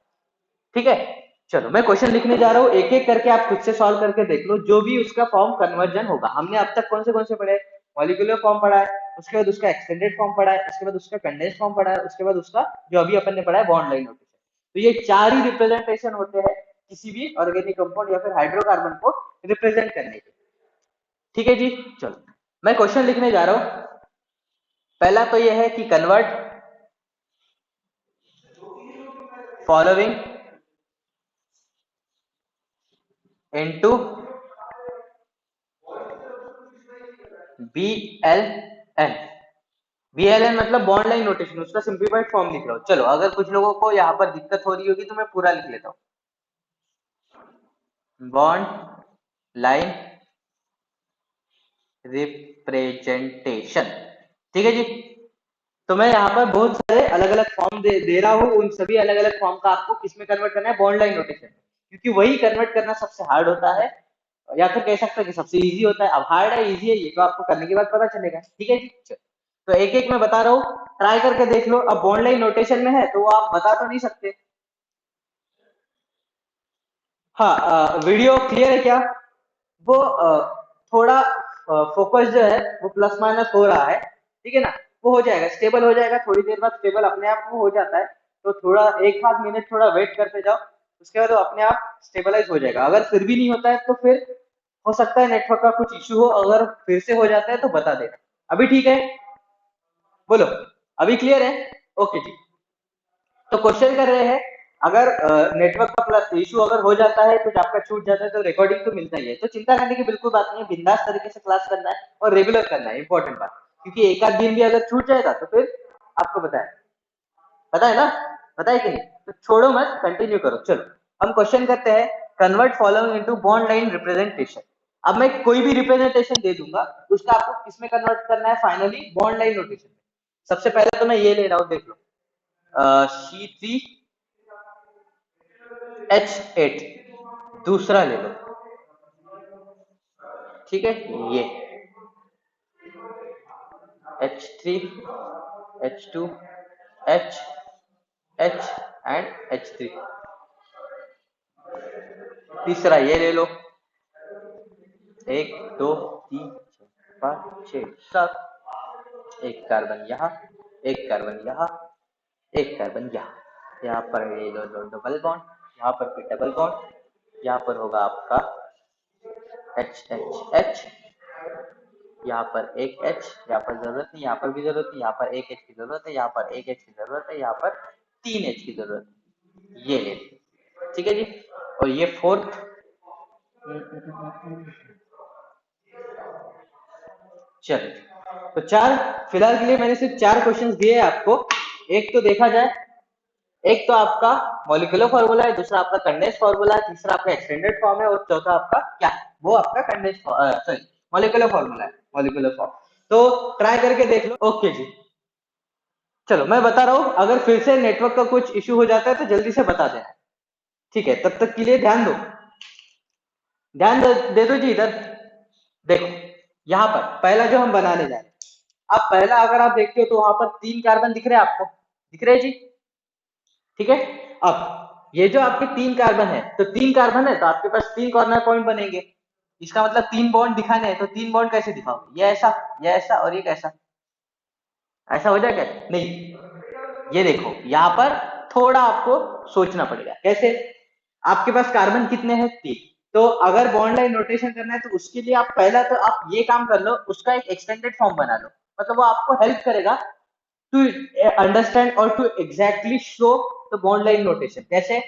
ठीक है? चलो, मैं क्वेश्चन लिखने जा रहा हूँ, एक एक करके आप खुद से सॉल्व करके देख लो। जो भी उसका फॉर्म कन्वर्जन होगा, हमने अब तक कौन से पढ़े? मॉलिक्यूलर फॉर्म पढ़ा है, उसके बाद उसका एक्सटेंडेड फॉर्म पढ़ा है, उसके बाद उसका कंडेंस्ड फॉर्म पढ़ा है, उसके बाद उसका जो अभी अपन ने पढ़ा है बॉन्ड लाइन नोटेशन। तो ये चार ही रिप्रेजेंटेशन होते हैं किसी भी ऑर्गेनिक कंपाउंड या फिर हाइड्रोकार्बन को रिप्रेजेंट करने के। ठीक है जी? चलो, मैं क्वेश्चन लिखने जा रहा हूँ। पहला तो यह है कि convert following into BLN, BLN मतलब बॉन्ड लाइन नोटेशन, उसका सिंप्लीफाइड फॉर्म लिख रहा हूँ। चलो अगर कुछ लोगों को यहाँ पर दिक्कत हो रही होगी तो मैं पूरा लिख लेता हूँ। बॉन्ड लाइन रिप्रेजेंटेशन, ठीक है जी। तो मैं यहाँ पर बहुत सारे अलग अलग फॉर्म दे रहा हूँ, उन सभी अलग अलग फॉर्म का आपको किस में कन्वर्ट करना है, बॉन्ड लाइन नोटेशन, क्योंकि वही कन्वर्ट करना सबसे हार्ड होता है, या फिर कह सकते हैं कि सबसे इजी होता है। अब हार्ड है इजी है ये तो आपको करने के बाद पता चलेगा, ठीक है जी। तो एक एक मैं बता रहा हूँ, ट्राई करके देख लो। अब बॉन्ड लाइन नोटेशन में है तो वो आप बता तो नहीं सकते। हाँ, वीडियो क्लियर है क्या? वो थोड़ा फोकस जो है वो प्लस माइनस हो रहा है, ठीक है ना। वो हो जाएगा, स्टेबल हो जाएगा, थोड़ी देर बाद स्टेबल अपने आप वो हो जाता है। तो थोड़ा एक आध मिनट थोड़ा वेट करते जाओ, उसके बाद वो अपने आप स्टेबलाइज हो जाएगा। अगर फिर भी नहीं होता है तो फिर हो सकता है नेटवर्क का कुछ इशू हो, अगर फिर से हो जाता है तो बता देना। अभी ठीक है, बोलो अभी क्लियर है? ओके जी। तो क्वेश्चन कर रहे हैं, अगर नेटवर्क का प्लस इशू अगर हो जाता है, कुछ आपका छूट जाता है तो रिकॉर्डिंग तो मिलता ही है। तो चिंता करने की बिल्कुल बात नहीं है, बिंदास तरीके से क्लास करना है और रेगुलर करना है, इंपॉर्टेंट बात। क्योंकि एक आध दिन भी अगर छूट जाएगा तो फिर आपको पता है ना, पता है कि नहीं? तो छोड़ो मत, कंटिन्यू करो। चलो हम क्वेश्चन करते हैं, convert following into bond line representation. अब मैं कोई भी रिप्रेजेंटेशन दे दूंगा, उसका आपको किसमें कन्वर्ट करना है, फाइनली बॉन्ड लाइन नोटेशन में। सबसे पहले तो मैं ये ले रहा हूँ, देख लो, C3H8, दूसरा ले लो, ठीक है। ये H3, H2, H, H and H3, तीसरा ये ले लो, 1 2 3 4 5 6 7, एक कार्बन यहाँ, एक कार्बन यहाँ, एक कार्बन यहाँ। यहाँ पर ये लो डबल बॉन्ड, यहाँ पर भी डबल बॉन्ड, यहाँ पर होगा आपका H H H, यहाँ पर एक H, यहाँ पर जरूरत नहीं, यहाँ पर भी जरूरत नहीं, यहाँ पर एक H की जरूरत है, यहाँ पर एक H की जरूरत है, यहाँ पर 3 H की जरूरत है, ये ले, ठीक है जी। और ये फोर्थ, चलो तो चार, फिलहाल के लिए मैंने सिर्फ चार क्वेश्चंस दिए हैं आपको। एक तो देखा जाए, एक तो आपका मॉलिक्यूलर फार्मूला है, दूसरा आपका कंडेंस फार्मूला है, तीसरा आपका एक्सटेंडेड फॉर्म है, और चौथा आपका क्या है, वो आपका कंडेंस सॉरी मॉलिक्यूलर फार्मूला है, मॉलिक्यूलर फॉर्म। तो ट्राई करके देख लो। ओके जी, चलो मैं बता रहा हूँ, अगर फिर से नेटवर्क का कुछ इश्यू हो जाता है तो जल्दी से बता देना, ठीक है। तब तक के लिए ध्यान दो, दे दो जी इधर। देखो यहाँ पर पहला जो हम बनाने जा रहे हैं, अब पहला अगर आप देखते हो तो वहां पर 3 कार्बन दिख रहे हैं आपको, दिख रहे हैं जी, ठीक है। अब ये जो आपके 3 कार्बन है, तो 3 कार्बन है तो आपके पास 3 कॉर्नर पॉइंट बनेंगे। इसका मतलब 3 बॉन्ड दिखाने हैं, तो 3 बॉन्ड कैसे दिखाओगे, ये ऐसा और ये कैसा, ऐसा हो जाएगा नहीं। ये देखो यहाँ पर थोड़ा आपको सोचना पड़ेगा, कैसे? आपके पास कार्बन कितने हैं, 3। तो अगर बॉन्ड लाइन नोटेशन करना है तो उसके लिए आप पहला तो आप ये काम कर लो, उसका एक एक्सटेंडेड फॉर्म बना लो, मतलब वो आपको हेल्प करेगा टू अंडरस्टैंड और to exactly show the bond line notation. कैसे?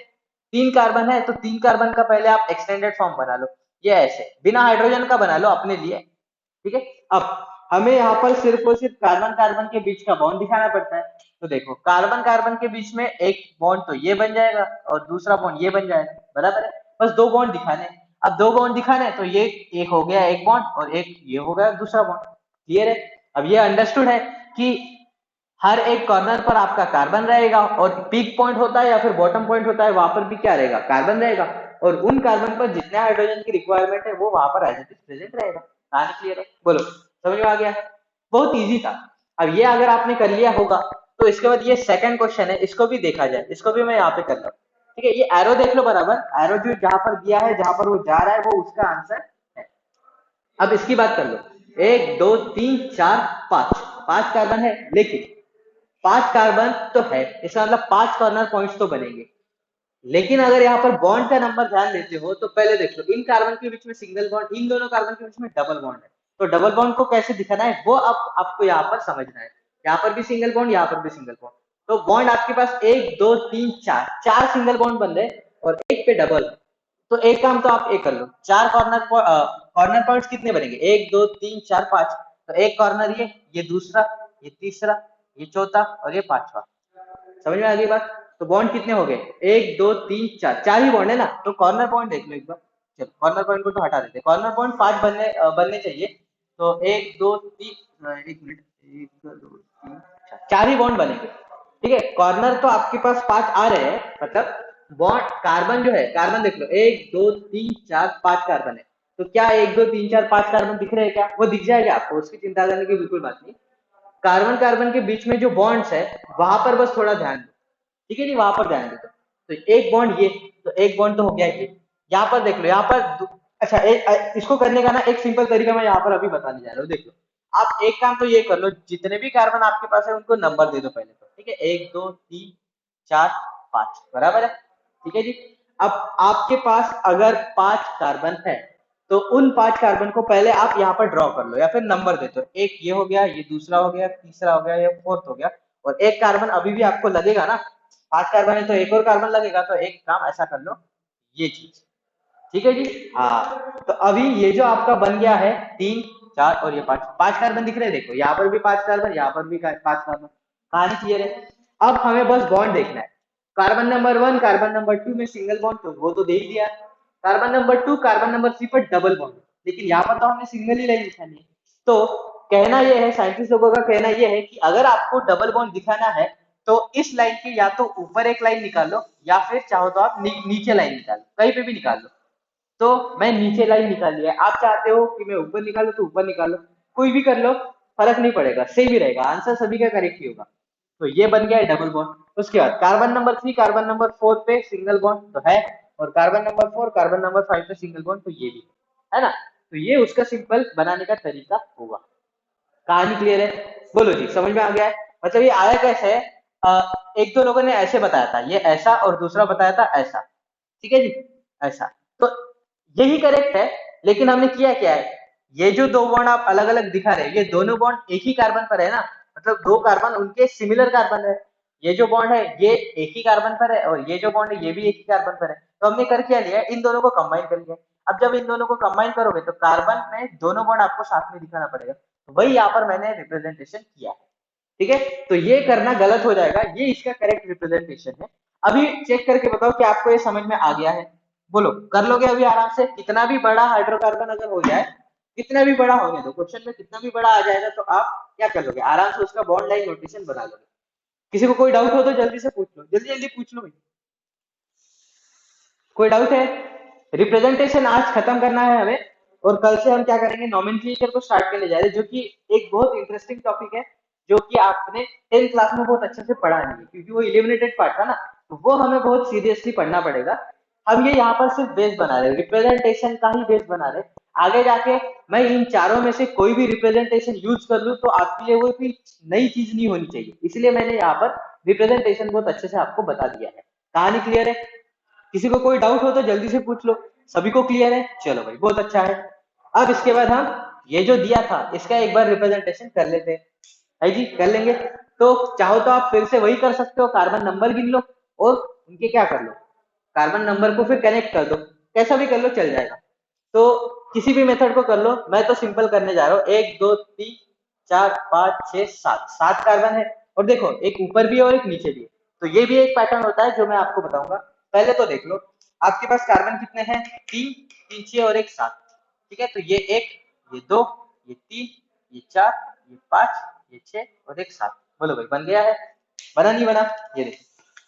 3 कार्बन है तो 3 कार्बन का पहले आप एक्सटेंडेड फॉर्म बना लो, ये ऐसे बिना हाइड्रोजन का बना लो अपने लिए, ठीक है। अब हमें यहाँ पर सिर्फ और सिर्फ कार्बन कार्बन के बीच का बॉन्ड दिखाना पड़ता है। तो देखो कार्बन कार्बन के बीच में एक बॉन्ड तो ये बन जाएगा और दूसरा बॉन्ड ये बन जाएगा, बराबर है। बस 2 बॉन्ड दिखाने हैं। अब 2 बॉन्ड दिखाने हैं तो ये एक हो गया एक बॉन्ड और एक ये हो गया दूसरा बॉन्ड, क्लियर है। अब ये अंडरस्टूड है कि हर एक कॉर्नर पर आपका कार्बन रहेगा, और पीक पॉइंट होता है या फिर बॉटम पॉइंट होता है, वहां पर भी क्या रहेगा, कार्बन रहेगा, और उन कार्बन पर जितने हाइड्रोजन की रिक्वायरमेंट है वो वहां पर एज इट इज प्रेजेंट रहेगा। कहानी क्लियर है? बोलो समझ में आ गया? बहुत इजी था। अब ये अगर आपने कर लिया होगा तो इसके बाद ये सेकंड क्वेश्चन है, इसको भी देखा जाए, इसको भी मैं यहाँ पे कर रहा हूँ, ठीक है। ये एरो देख लो बराबर, एरो जो जहां पर दिया है, जहां पर वो जा रहा है, वो उसका आंसर है। अब इसकी बात कर लो, 1 2 3 4 5, 5 कार्बन है, लेकिन 5 कार्बन तो है, इसका मतलब 5 कॉर्नर पॉइंट्स तो बनेंगे। लेकिन अगर यहाँ पर बॉन्ड का नंबर ध्यान देते हो तो पहले देख लो, इन कार्बन के बीच में सिंगल बॉन्ड, इन दोनों कार्बन के बीच में डबल बॉन्ड है। तो डबल बॉन्ड को कैसे दिखाना है वो अब आपको यहाँ पर समझना है। यहाँ पर भी सिंगल बॉन्ड, यहाँ पर भी सिंगल बॉन्ड। तो बॉन्ड आपके पास 1 2 3 4, 4 सिंगल बॉन्ड बन रहे और एक पे डबल। तो एक काम तो आप एक कर लो, 4 कॉर्नर पॉइंट्स कितने बनेंगे, 1 2 3 4 5। तो एक कॉर्नर ये दूसरा, ये तीसरा, ये चौथा और ये पांचवा। समझ में आ गई बात? तो बॉन्ड कितने हो गए? एक दो तीन चार, चार ही बॉन्ड है ना। तो कॉर्नर पॉइंट देख लो एक बार। चलो कॉर्नर पॉइंट को तो हटा देते, कॉर्नर पॉइंट 5 बनने चाहिए। तो एक दो तीन, एक मिनट, एक दो तीन चार, चार ही बॉन्ड बनेंगे। ठीक है, कॉर्नर तो आपके पास 5 आ रहे हैं, मतलब बॉन्ड कार्बन जो है, कार्बन देख लो, एक दो तीन चार 5 कार्बन है। तो क्या एक दो तीन चार 5 कार्बन दिख रहे हैं क्या? वो दिख जाएगा आपको, उसकी चिंता करने की बिल्कुल बात नहीं। कार्बन कार्बन के बीच में जो बॉन्ड्स है वहां पर बस थोड़ा ध्यान दो। ठीक है जी, वहां पर ध्यान दो। तो एक बॉन्ड ये, तो एक बॉन्ड तो हो गया ये। यहाँ पर देख लो, यहाँ पर अच्छा इसको करने का ना एक सिंपल तरीका मैं यहाँ पर अभी बताने जा रहा हूँ। देख लो, आप एक काम तो ये कर लो, जितने भी कार्बन आपके पास है उनको नंबर दे दो पहले तो। ठीक है, एक दो तीन चार पांच, बराबर है। ठीक है जी। अब आपके पास अगर 5 कार्बन है तो उन 5 कार्बन को पहले आप यहाँ पर ड्रॉ कर लो या फिर नंबर दे दो। एक ये हो गया, ये दूसरा हो गया, तीसरा हो गया, ये फोर्थ हो गया। और एक कार्बन अभी भी आपको लगेगा ना, 5 कार्बन है तो एक और कार्बन लगेगा। तो एक काम ऐसा कर लो, ये चीज। ठीक है जी। हाँ, तो अभी ये जो आपका बन गया है 3 4 और ये 5, 5 कार्बन दिख रहे हैं। देखो यहाँ पर भी 5 कार्बन, यहाँ पर भी 5 कार्बन। कहानी क्लियर है? अब हमें बस बॉन्ड देखना है। कार्बन नंबर 1 कार्बन नंबर 2 में सिंगल बॉन्ड, तो वो तो देख दिया। कार्बन नंबर 2 कार्बन नंबर 3 पर डबल बॉन्ड, लेकिन यहाँ पर तो हमने सिंगल ही लाइन दिखानी है। तो कहना यह है, साइंटिस्ट लोगों का कहना यह है कि अगर आपको डबल बॉन्ड दिखाना है तो इस लाइन के या तो ऊपर एक लाइन निकालो या फिर चाहो तो आप नीचे लाइन निकालो, कहीं पे भी निकाल लो। तो मैं नीचे लाइन निकाल लिया, आप चाहते हो कि मैं ऊपर निकालू तो ऊपर निकालो, कोई भी कर लो, फर्क नहीं पड़ेगा, सही भी रहेगा, आंसर सभी का करेक्ट ही होगा। तो ये बन गया है डबल बॉन्ड। उसके बाद कार्बन नंबर 3 कार्बन नंबर 4 पे सिंगल बॉन्ड तो है, और कार्बन नंबर 4 कार्बन नंबर 5 पे सिंगल बॉन्ड, तो ये भी है ना। तो ये उसका सिंपल बनाने का तरीका होगा। कहानी क्लियर है? बोलो जी, समझ में आ गया है? मतलब ये आया कैसे है? एक दो लोगों ने ऐसे बताया था, ये ऐसा, और दूसरा बताया था ऐसा। ठीक है जी, ऐसा। तो यही करेक्ट है। लेकिन हमने किया क्या है, ये जो दो बॉन्ड आप अलग अलग दिखा रहे हैं, ये दोनों बॉन्ड एक ही कार्बन पर है ना, मतलब दो कार्बन उनके सिमिलर कार्बन है। ये जो बॉन्ड है ये एक ही कार्बन पर है, और ये जो बॉन्ड है ये भी एक ही कार्बन पर है। तो हमने कर क्या लिया, इन दोनों को कंबाइन कर लिया। अब जब इन दोनों को कंबाइन करोगे तो कार्बन में दोनों बॉन्ड आपको साथ में दिखाना पड़ेगा। तो वही यहाँ पर मैंने रिप्रेजेंटेशन किया है। ठीक है, तो ये करना गलत हो जाएगा, ये इसका करेक्ट रिप्रेजेंटेशन है। अभी चेक करके बताओ कि आपको ये समझ में आ गया है? बोलो, कर लोगे अभी आराम से? कितना भी बड़ा हाइड्रोकार्बन अगर हो जाए, कितना भी बड़ा होने दो, क्वेश्चन में कितना भी बड़ा आ जाएगा तो आप क्या कर लोगे, आराम से उसका बॉन्ड लाइन नोटेशन बना लोगे। किसी को कोई डाउट हो तो जल्दी से पूछ लो, जल्दी जल्दी पूछ लो भाई। कोई डाउट है? रिप्रेजेंटेशन आज खत्म करना है हमें, और कल से हम क्या करेंगे, नॉमेनक्लेचर को स्टार्ट करने जा रहे हैं, जो कि एक बहुत इंटरेस्टिंग टॉपिक है, जो कि आपने 10th क्लास में बहुत अच्छे से पढ़ा नहीं है, क्योंकि वो इलिमिनेटेड पार्ट था ना। तो वो हमें बहुत सीरियसली पढ़ना पड़ेगा। हम ये यहाँ पर सिर्फ बेस बना रहे हैं, रिप्रेजेंटेशन का ही बेस बना रहे हैं। आगे जाके मैं इन चारों में से कोई भी रिप्रेजेंटेशन यूज कर लूँ तो आपके लिए वो कोई नई चीज नहीं होनी चाहिए, इसलिए मैंने यहाँ पर रिप्रेजेंटेशन बहुत अच्छे से आपको बता दिया है। कहानी क्लियर है? किसी को कोई डाउट हो तो जल्दी से पूछ लो। सभी को क्लियर है? चलो भाई, बहुत अच्छा है। अब इसके बाद हम ये जो दिया था इसका एक बार रिप्रेजेंटेशन कर लेते हैं। है जी, कर लेंगे। तो चाहो तो आप फिर से वही कर सकते हो, कार्बन नंबर गिन लो और उनके क्या कर लो, कार्बन नंबर को फिर कनेक्ट कर दो, कैसा भी कर लो चल जाएगा। तो किसी भी मेथड को कर लो, मैं तो सिंपल करने जा रहा हूँ। एक दो तीन चार पाँच छह सात, 7 कार्बन है। और देखो, एक ऊपर भी है और एक नीचे भी है। तो ये भी एक पैटर्न होता है जो मैं आपको बताऊंगा। पहले तो देख लो, आपके पास कार्बन कितने हैं, 3, 3 6 और एक 7। ठीक है, तो ये एक, ये दो, ये तीन, ये चार, ये पांच, ये 6 और एक 7। बोलो भाई, बन गया है? बना नहीं बना? ये देखो,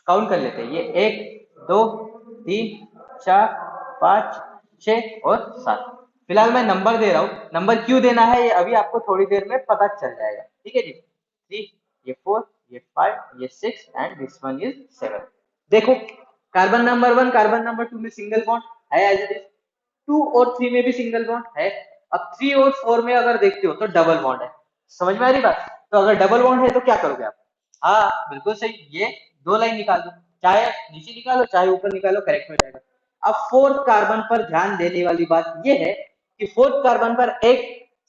काउंट कर लेते हैं, ये एक दो तीन चार पाँच 6 और 7। फिलहाल मैं नंबर दे रहा हूँ, नंबर क्यों देना है ये अभी आपको थोड़ी देर में पता चल जाएगा। ठीक है जी, 3, ये 4, ये 5, ये 6 एंड दिस वन इज 7। देखो, कार्बन नंबर 1 कार्बन नंबर 2 में सिंगल बॉन्ड है एज इट इज, 2 और 3 में भी सिंगल बॉन्ड है। अब 3 और 4 में अगर देखते हो तो डबल बॉन्ड है। समझ में आ रही बात? तो अगर डबल बॉन्ड है तो क्या करोगे आप? हाँ बिल्कुल सही, ये दो लाइन निकाल दो, चाहे नीचे निकालो चाहे ऊपर निकालो, करेक्ट हो जाएगा। अब फोर्थ कार्बन पर ध्यान देने वाली बात यह है कि फोर्थ कार्बन पर एक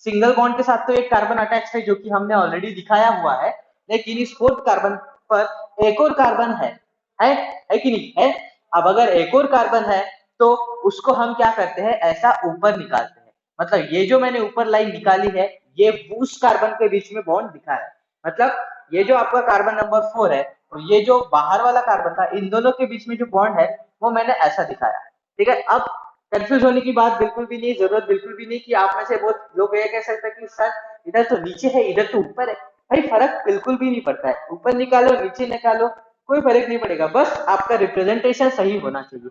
सिंगल बॉन्ड के साथ तो एक कार्बन अटैच है जो कि हमने ऑलरेडी दिखाया हुआ है, लेकिन इस फोर्थ कार्बन पर एक और कार्बन है कि नहीं है? अब अगर एक और कार्बन है तो उसको हम क्या करते हैं, ऐसा ऊपर निकालते हैं। मतलब ये जो मैंने ऊपर लाइन निकाली है ये उस कार्बन के बीच में बॉन्ड दिखा है। मतलब ये जो आपका कार्बन नंबर 4 है और ये जो बाहर वाला कार्बन था, इन दोनों के बीच में जो बॉन्ड है वो मैंने ऐसा दिखाया। ठीक है, अब कंफ्यूज होने की बात बिल्कुल भी नहीं, जरूरत बिल्कुल भी नहीं कि आप में से बहुत लोग ये कह सकते हैं कि सर इधर तो नीचे है इधर तो ऊपर है। भाई फर्क बिल्कुल भी नहीं पड़ता है, ऊपर निकालो नीचे निकालो कोई फर्क नहीं पड़ेगा, बस आपका रिप्रेजेंटेशन सही होना चाहिए।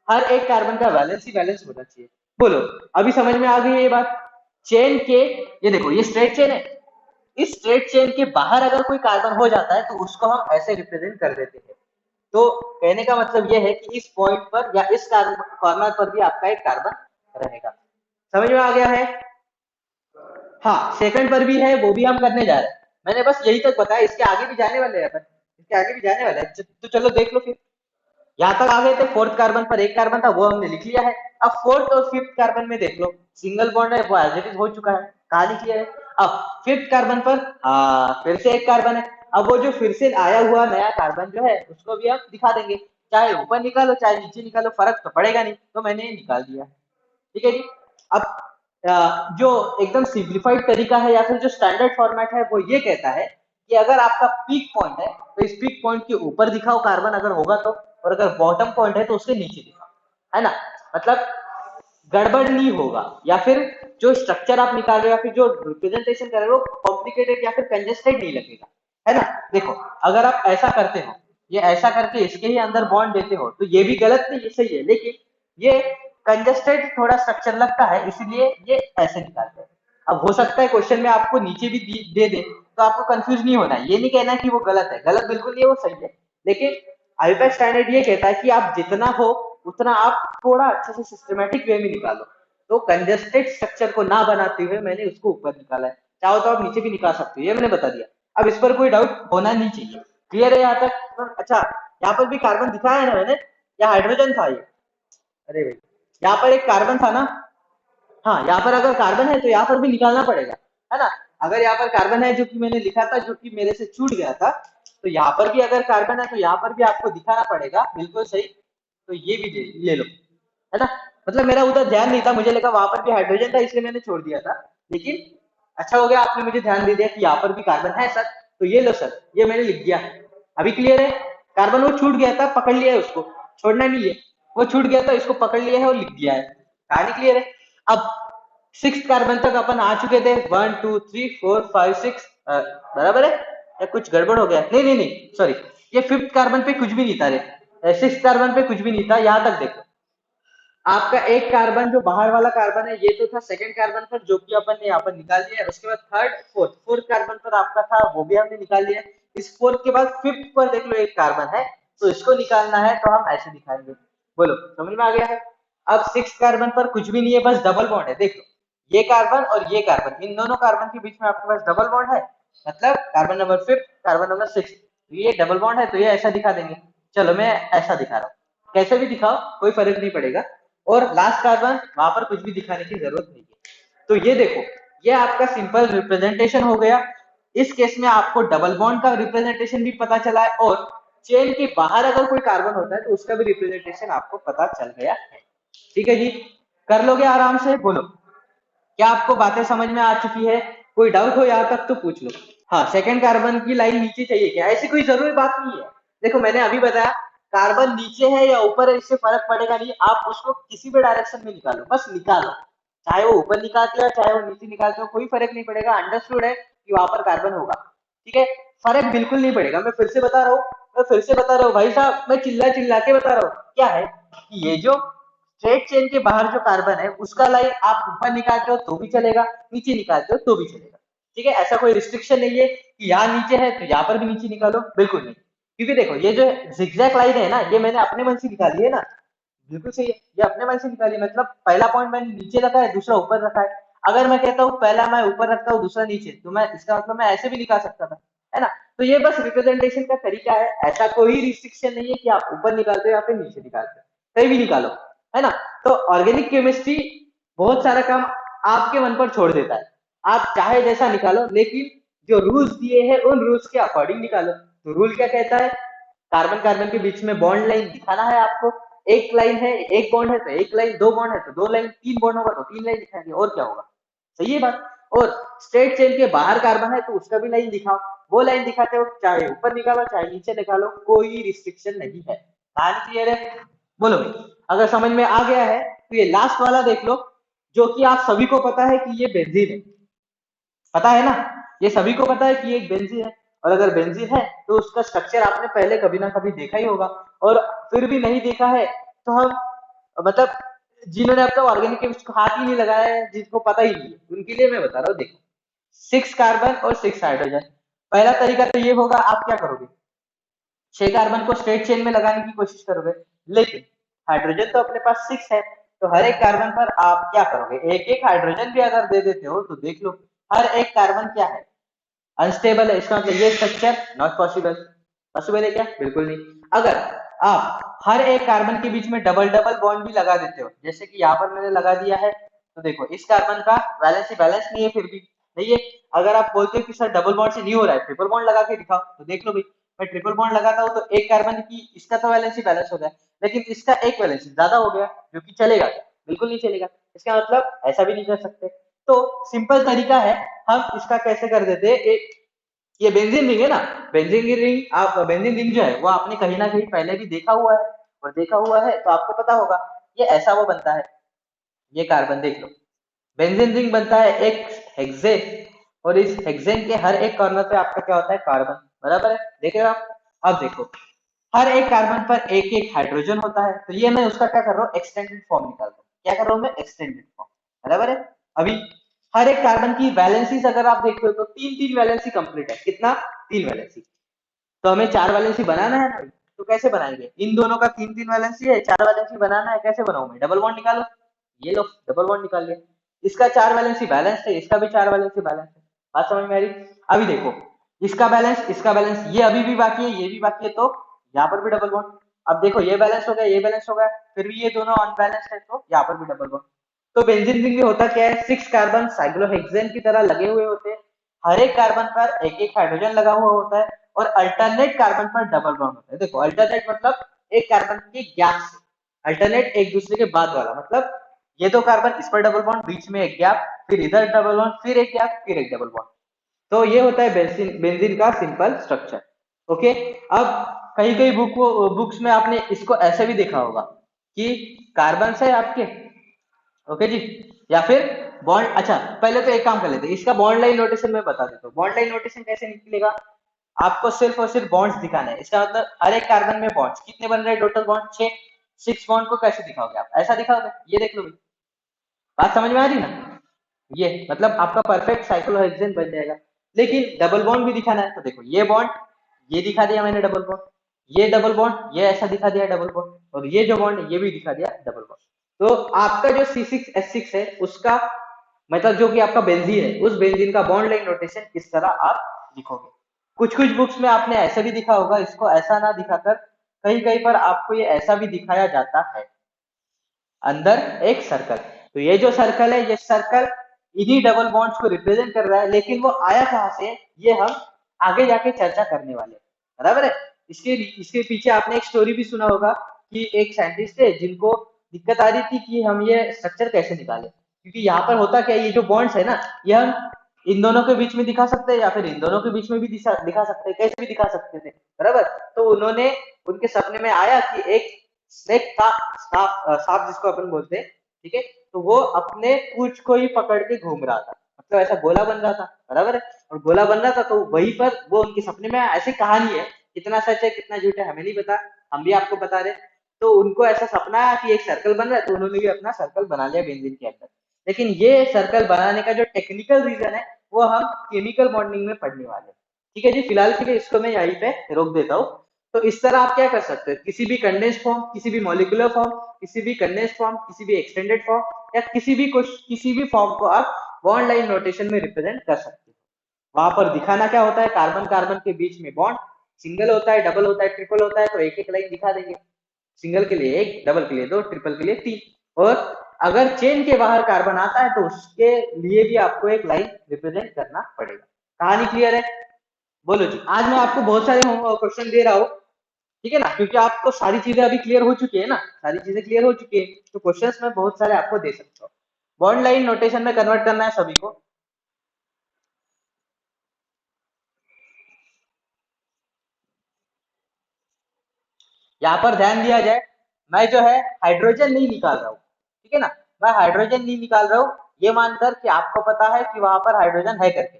हर एक कार्बन का वैलेंस ही वैलेंस होना चाहिए। बोलो, अभी समझ में आ गई है ये बात? चेन के, ये देखो ये स्ट्रेट चेन है, इस स्ट्रेट चेन के बाहर अगर कोई कार्बन हो जाता है तो उसको हम ऐसे रिप्रेजेंट कर देते हैं। तो कहने का मतलब यह है कि इस पॉइंट पर या इस कॉर्नर पर भी आपका एक कार्बन रहेगा। समझ में आ गया है? हाँ, सेकंड पर भी है, वो भी हम करने जा रहे हैं। मैंने बस यही तक बताया, इसके आगे भी जाने वाले हैं अपन, इसके आगे भी जाने वाले हैं। तो चलो देख लो फिर। यहाँ तक आ गए थे, फोर्थ कार्बन पर एक कार्बन था वो हमने लिख लिया है। अब फोर्थ और फिफ्थ कार्बन में देख लो, सिंगल बॉन्ड है वो एज इट इज हो चुका है, कहा लिख लिया है। अब फिफ्थ कार्बन पर फिर से एक कार्बन है। अब वो जो फिर से आया हुआ नया कार्बन जो है उसको भी हम दिखा देंगे, चाहे ऊपर निकालो चाहे नीचे निकालो फर्क तो पड़ेगा नहीं, तो मैंने ये निकाल दिया। ठीक है जी। अब जो एकदम सिंप्लीफाइड तरीका है या फिर जो स्टैंडर्ड फॉर्मेट है वो ये कहता है कि अगर आपका पीक पॉइंट है तो इस पीक पॉइंट के ऊपर दिखाओ कार्बन अगर होगा तो, और अगर बॉटम पॉइंट है तो उसके नीचे दिखाओ, है ना? मतलब गड़बड़ नहीं होगा, या फिर जो स्ट्रक्चर आप निकाल रहे हो या फिर जो रिप्रेजेंटेशन कर रहे हो कॉम्प्लिकेटेड या फिर कंजेस्टेड नहीं लगेगा, है ना? देखो, अगर आप ऐसा करते हो, ये ऐसा करके इसके ही अंदर बॉन्ड देते हो तो ये भी गलत नहीं, ये सही है, लेकिन ये कंजेस्टेड थोड़ा स्ट्रक्चर लगता है इसलिए ये ऐसे निकालते हैं। अब हो सकता है क्वेश्चन में आपको नीचे भी दे दे तो आपको कंफ्यूज नहीं होना है, ये नहीं कहना कि वो गलत है, गलत बिल्कुल नहीं है, वो सही है। लेकिन आईपैक स्टैंडर्ड ये कहता है कि आप जितना हो उतना आप थोड़ा अच्छे से सिस्टमेटिक वे में निकालो। तो कंजेस्टेड स्ट्रक्चर को ना बनाते हुए मैंने उसको ऊपर निकाला है, चाहो तो आप नीचे भी निकाल सकते हो, ये मैंने बता दिया। अब इस पर कोई डाउट होना नहीं चाहिए, क्लियर है यहाँ तक? अच्छा, यहाँ पर भी कार्बन दिखाया है ना मैंने, या हाइड्रोजन था ये? अरे भाई, यहाँ पर एक कार्बन था ना? हाँ, यहाँ पर अगर कार्बन है तो यहाँ पर भी निकालना पड़ेगा, है ना? अगर यहाँ पर कार्बन है जो कि मैंने लिखा था जो कि मेरे से छूट गया था, तो यहाँ पर भी अगर कार्बन है तो यहाँ पर भी आपको दिखाना पड़ेगा, बिल्कुल सही। तो ये भी ले लो, है ना? मतलब मेरा उधर ध्यान नहीं था, मुझे लगा वहां पर भी हाइड्रोजन था इसलिए मैंने छोड़ दिया था, लेकिन अच्छा हो गया आपने मुझे ध्यान दे दिया कि यहाँ पर भी कार्बन है सर। तो ये लो सर, ये मैंने लिख दिया है। अभी क्लियर है? कार्बन वो छूट गया था, पकड़ लिया है उसको, छोड़ना नहीं है। वो छूट गया था, इसको पकड़ लिया है और लिख दिया है। कहानी क्लियर है? अब सिक्स कार्बन तक अपन आ चुके थे, 1 2 3 4 5 6, बराबर है या कुछ गड़बड़ हो गया? नहीं नहीं नहीं, सॉरी, ये फिफ्थ कार्बन पे कुछ भी नहीं था रे, सिक्स कार्बन पे कुछ भी नहीं था। यहाँ तक देखो, आपका एक कार्बन जो बाहर वाला कार्बन है ये तो था सेकंड कार्बन पर, जो कि अपन ने यहाँ पर निकाल लिया है। उसके बाद थर्ड फोर्थ, फोर्थ कार्बन पर आपका था, वो भी हमने निकाल लिया है। इस फोर्थ के बाद फिफ्थ पर देख लो एक कार्बन है, तो इसको निकालना है तो हम ऐसे दिखाएंगे। बोलो, समझ में आ गया है? अब सिक्स कार्बन पर कुछ भी नहीं है, बस डबल बॉन्ड है। देख लो, ये कार्बन और ये कार्बन, इन दोनों कार्बन के बीच में आपके पास डबल बॉन्ड है, मतलब carbon number fifth carbon number six, ये डबल बॉन्ड है तो ये ऐसा दिखा देंगे। चलो मैं ऐसा दिखा रहा हूँ, कैसे भी दिखाओ कोई फर्क नहीं पड़ेगा। और लास्ट कार्बन, वहां पर कुछ भी दिखाने की जरूरत नहीं है। तो ये देखो, ये आपका सिंपल रिप्रेजेंटेशन हो गया। इस केस में आपको डबल बॉन्ड का रिप्रेजेंटेशन भी पता चला है, और चेन के बाहर अगर कोई कार्बन होता है तो उसका भी रिप्रेजेंटेशन आपको पता चल गया है। ठीक है जी, कर लोगे आराम से? बोलो, क्या आपको बातें समझ में आ चुकी है? कोई डाउट हो यहाँ तक तो पूछ लो। हाँ, सेकंड कार्बन की लाइन नीचे चाहिए क्या? ऐसी कोई जरूरी बात नहीं है। देखो मैंने अभी बताया, कार्बन नीचे है या ऊपर है इससे फर्क पड़ेगा नहीं, आप उसको किसी भी डायरेक्शन में निकालो, बस निकालो, चाहे वो ऊपर निकालते हो चाहे वो नीचे निकालते हो, कोई फर्क नहीं पड़ेगा। अंडरस्टूड है कि वहां पर कार्बन होगा, ठीक है? फर्क बिल्कुल नहीं पड़ेगा। मैं फिर से बता रहा हूँ, मैं फिर से बता रहा हूँ भाई साहब, मैं चिल्ला चिल्ला के बता रहा हूँ। क्या है कि ये जो स्ट्रेट चेन के बाहर जो कार्बन है उसका लाइन आप ऊपर निकालते हो तो भी चलेगा, नीचे निकालते हो तो भी चलेगा। ठीक है, ऐसा कोई रिस्ट्रिक्शन नहीं है कि यहाँ नीचे है तो यहाँ पर भी नीचे निकालो, बिल्कुल नहीं। क्योंकि देखो ये जो जिगजैग लाइन है ना, ये मैंने अपने मन से निकाली है ना, बिल्कुल सही है, ये अपने मन से निकाली है। मतलब पहला पॉइंट मैंने नीचे रखा है, दूसरा ऊपर रखा है। अगर मैं कहता हूँ पहला मैं ऊपर रखता हूँ दूसरा नीचे, तो मैं इसका मतलब मैं ऐसे भी निकाल सकता था, है ना? तो ये बस रिप्रेजेंटेशन का तरीका है, ऐसा कोई रिस्ट्रिक्शन नहीं है कि आप ऊपर निकालते हो या फिर नीचे निकालते हो, कहीं भी निकालो, है ना? तो ऑर्गेनिक केमिस्ट्री बहुत सारा काम आपके मन पर छोड़ देता है, आप चाहे जैसा निकालो, लेकिन जो रूल्स दिए हैं उन रूल्स के अकॉर्डिंग निकालो। तो रूल क्या कहता है? कार्बन कार्बन के बीच में बॉन्ड लाइन दिखाना है आपको। एक लाइन है, एक बॉन्ड है तो एक लाइन, दो बॉन्ड है तो दो लाइन, तीन बॉन्ड होगा तो तीन लाइन दिखाएंगे, और क्या होगा? सही है बात? और स्ट्रेट चेन के बाहर कार्बन है तो उसका भी लाइन दिखाओ। वो लाइन दिखाते हो चाहे ऊपर निकालो चाहे नीचे निकालो, कोई रिस्ट्रिक्शन नहीं है। कहानी क्लियर है? बोलो भाई, अगर समझ में आ गया है तो ये लास्ट वाला देख लो, जो कि आप सभी को पता है कि ये बेंजीन है। पता है ना, ये सभी को पता है कि ये एक बेंजीन है। और अगर बेंजीन है तो उसका स्ट्रक्चर आपने पहले कभी ना कभी देखा ही होगा। और फिर भी नहीं देखा है तो हम, मतलब जिन्होंने अब तक ऑर्गेनिक केमिस्ट को हाथ ही नहीं लगाया है, जिसको पता ही नहीं है, उनके लिए मैं बता रहा हूँ। देखो, 6 कार्बन और 6 हाइड्रोजन। पहला तरीका तो ये होगा, आप क्या करोगे, 6 कार्बन को स्ट्रेट चेन में लगाने की कोशिश करोगे। लेकिन हाइड्रोजन तो अपने पास 6 है, तो हर एक कार्बन पर आप क्या करोगे, एक एक हाइड्रोजन भी अगर दे देते हो तो देख लो, हर एक कार्बन क्या है, अनस्टेबल है। इसका मतलब ये स्ट्रक्चर नॉट पॉसिबल। पॉसिबल है क्या? बिल्कुल नहीं। अगर आप हर एक कार्बन के बीच में डबल डबल बॉन्ड भी लगा देते हो, जैसे कि यहाँ पर मैंने लगा दिया है, तो देखो इस कार्बन का वैलेंसी बैलेंस नहीं है, फिर भी नहीं है। अगर आप बोलते हो कि सर डबल बॉन्ड से नहीं हो रहा है, ट्रिपल बॉन्ड लगा के दिखाओ, तो देख लो भाई, मैं ट्रिपल बॉन्ड लगाता हूँ तो एक कार्बन की इसका तो वैलेंसी बैलेंस हो गया, लेकिन इसका एक वैलेंसी ज्यादा हो गया, जो कि चलेगा क्या? बिल्कुल नहीं चलेगा। इसका मतलब ऐसा भी नहीं कर सकते। तो सिंपल तरीका है, हम इसका कैसे कर देते हैं, एक ये बेंजीन रिंग है ना, बेंजीन की रिंग, आप बेंजीन रिंग जो है वो आपने कहीं ना कहीं पहले भी देखा हुआ है, और देखा हुआ है तो आपको पता होगा, ये ऐसा वो बनता है। ये कार्बन देख लो, बेंजीन रिंग बनता है एक हेक्सेन, और इस हेक्सेन के हर एक कॉर्नर पे आपका क्या होता है, कार्बन। बराबर है, देख रहे हो आप? अब देखो, हर एक कार्बन पर एक एक हाइड्रोजन होता है, तो ये मैं उसका क्या कर रहा हूँ, एक्सटेंडेड फॉर्म निकाल रहा हूँ। क्या कर रहा हूँ मैं, एक्सटेंडेड फॉर्म। बराबर है। अभी हर एक कार्बन की वैलेंसीज अगर आप देखते हो तो तीन तीन वैलेंसी कंप्लीट है। कितना? तीन वैलेंसी। तो हमें चार वैलेंसी बनाना है ना, तो कैसे बनाएंगे, इन दोनों का तीन तीन वैलेंसी है, चार वैलेंसी बनाना है, कैसे बनाऊं मैं, डबल बॉन्ड निकालो। ये लो, डबल बॉन्ड निकाल लिया। इसका चार वैलेंसी बैलेंस है, इसका भी चार वैलेंसी बैलेंस है। बात समझ में आ रही? अभी देखो, इसका बैलेंस, इसका बैलेंस, ये अभी भी बाकी है, ये भी बाकी है, तो यहाँ पर भी डबल बॉन्ड। अब देखो, ये बैलेंस हो गया, ये बैलेंस हो गया, फिर भी ये दोनों अनबैलेंस है, तो यहाँ पर भी डबल बॉन्ड। तो बेंजीन रिंग में होता क्या है, 6 कार्बन साइक्लोहेक्सेन की तरह लगे हुए होते हैं, हर एक कार्बन पर एक एक हाइड्रोजन लगा हुआ होता है, और अल्टरनेट कार्बन पर डबल बॉन्ड होता है। देखो, अल्टरनेट मतलब एक कार्बन के गैप से, अल्टरनेट एक दूसरे के बाद वाला, मतलब ये दो कार्बन, इस पर डबल बॉन्ड, बीच में एक गैप, फिर इधर डबल बॉन्ड, फिर एक गैप, फिर एक डबल बॉन्ड। तो ये होता है बेंजीन, बेंजीन का सिंपल स्ट्रक्चर। ओके। अब कई कई बुक्स में आपने इसको ऐसे भी देखा होगा कि कार्बन है आपके, ओके जी, या फिर बॉन्ड। अच्छा, पहले तो एक काम कर लेते हैं, इसका बॉन्ड लाइन नोटेशन में बता देता हूँ। बॉन्ड लाइन नोटेशन कैसे निकलेगा, आपको सिर्फ और सिर्फ बॉन्ड्स दिखाना है। इसका मतलब हर एक कार्बन में बॉन्ड्स कितने बन रहे हैं, टोटल बॉन्ड 6। 6 बॉन्ड को कैसे दिखाओगे आप, ऐसा दिखाओगे, ये देख लो भाई। बात समझ में आ रही ना? ये मतलब आपका परफेक्ट साइक्लोहेक्सेन बन जाएगा। लेकिन डबल बॉन्ड भी दिखाना है, तो देखो ये बॉन्ड, ये दिखा दिया मैंने डबल बॉन्ड, ये डबल बॉन्ड, ये ऐसा दिखा दिया डबल बॉन्ड, और ये जो बॉन्ड है ये भी दिखा दिया डबल बॉन्ड। तो आपका जो C6H6 है उसका मतलब जो कि आपका बेंजीन है, उस बेंजीन का बॉन्ड लाइन नोटेशन इस तरह आप लिखोगे। कुछ कुछ बुक्स में आपने ऐसा भी दिखा होगा, इसको ऐसा ना दिखाकर कहीं कहीं पर आपको ये ऐसा भी दिखाया जाता है, अंदर एक सर्कल। तो ये जो सर्कल है, ये सर्कल इन्हीं डबल बॉन्ड्स को रिप्रेजेंट कर रहा है, लेकिन वो आया कहां से, ये हम आगे जाके चर्चा करने वाले हैं। बराबर है। इसके इसके पीछे आपने एक स्टोरी भी सुना होगा कि एक साइंटिस्ट है जिनको दिक्कत आ रही थी कि हम ये स्ट्रक्चर कैसे निकालें, क्योंकि यहाँ पर होता क्या है, ये जो बॉन्ड्स है ना, ये हम इन दोनों के बीच में दिखा सकते हैं, या फिर इन दोनों के बीच में भी दिखा सकते हैं, कैसे भी दिखा सकते थे। बराबर। तो उन्होंने, उनके सपने में आया कि एक स्नेक था, सांप जिसको अपन बोलते हैं, ठीक है, तो वो अपने पूंछ को ही पकड़ के घूम रहा था, मतलब ऐसा गोला बन रहा था। बराबर है। और गोला बन रहा था तो वहीं पर वो उनके सपने में ऐसी कहानी है, कितना सच है कितना झूठ है हमें नहीं पता, हम भी आपको बता रहे। तो उनको ऐसा सपना आया कि एक सर्कल बन रहा है, तो उन्होंने भी अपना सर्कल बना लिया बेंजीन के अंदर। लेकिन ये सर्कल बनाने का जो टेक्निकल रीजन है वो हम केमिकल बॉन्डिंग में पढ़ने वाले हैं। ठीक है जी, फिलहाल के लिए इसको मैं यहीं पे रोक देता हूँ। तो इस तरह आप क्या कर सकते हो, किसी भी कंडेंस फॉर्म, किसी भी मॉलिक्यूलर फॉर्म, किसी भी कंडेंस फॉर्म, किसी भी एक्सटेंडेड फॉर्म, या किसी भी फॉर्म को आप बॉन्ड लाइन नोटेशन में रिप्रेजेंट कर सकते हो। वहां पर दिखाना क्या होता है, कार्बन कार्बन के बीच में बॉन्ड, सिंगल होता है, डबल होता है, ट्रिपल होता है, तो एक एक लाइन दिखा देंगे। सिंगल के लिए एक, डबल के लिए दो, ट्रिपल के लिए तीन। और अगर चेन के बाहर कार्बन आता है तो उसके लिए भी आपको एक लाइन रिप्रेजेंट करना पड़ेगा। कहानी क्लियर है? बोलो जी। आज मैं आपको बहुत सारे क्वेश्चन दे रहा हूँ, ठीक है ना, क्योंकि आपको सारी चीजें अभी क्लियर हो चुकी है ना, सारी चीजें क्लियर हो चुकी है, तो क्वेश्चंस मैं बहुत सारे आपको दे सकता हूँ। बॉन्ड लाइन नोटेशन में कन्वर्ट करना है सभी को। यहाँ पर ध्यान दिया जाए, मैं जो है हाइड्रोजन नहीं निकाल रहा हूँ, ठीक है ना, मैं हाइड्रोजन नहीं निकाल रहा हूँ ये मानकर कि आपको पता है कि वहां पर हाइड्रोजन है करके,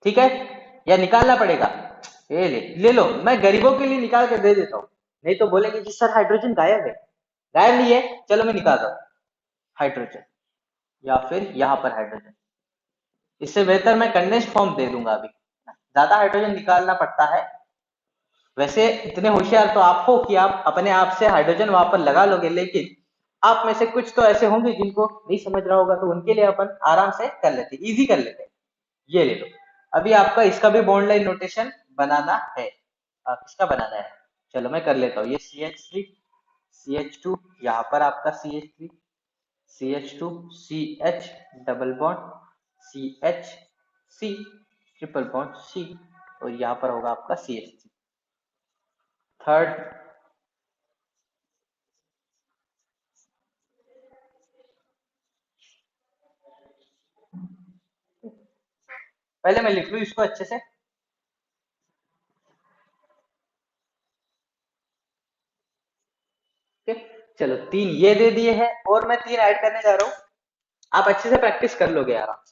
ठीक है, या निकालना पड़ेगा, ये ले लो, मैं गरीबों के लिए निकाल के दे देता हूँ, नहीं तो बोलेंगे कि सर हाइड्रोजन गायब है, गायब नहीं है, चलो मैं निकाल रहा हूँ हाइड्रोजन, या फिर यहाँ पर हाइड्रोजन, इससे बेहतर मैं कंडेंस्ड फॉर्म दे दूंगा अभी, ज्यादा हाइड्रोजन निकालना पड़ता है, वैसे इतने होशियार तो आप हो कि आप अपने आप से हाइड्रोजन वहां पर लगा लोगे, लेकिन आप में से कुछ तो ऐसे होंगे जिनको नहीं समझ रहा होगा, तो उनके लिए अपन आराम से कर लेते, इजी कर लेते, ये ले लो, अभी आपका इसका भी बॉन्ड लाइन नोटेशन बनाना है, किसका बनाना है, चलो मैं कर लेता हूँ, ये CH3 CH2, यहाँ पर आपका CH3 CH2 CH double bond CH C triple bond C, और यहाँ पर होगा आपका CH3 थर्ड, पहले मैं लिख लूँ इसको अच्छे से, ठीक है, चलो 3 ये दे दिए हैं और मैं 3 ऐड करने जा रहा हूँ, आप अच्छे से प्रैक्टिस कर लोगे आराम से,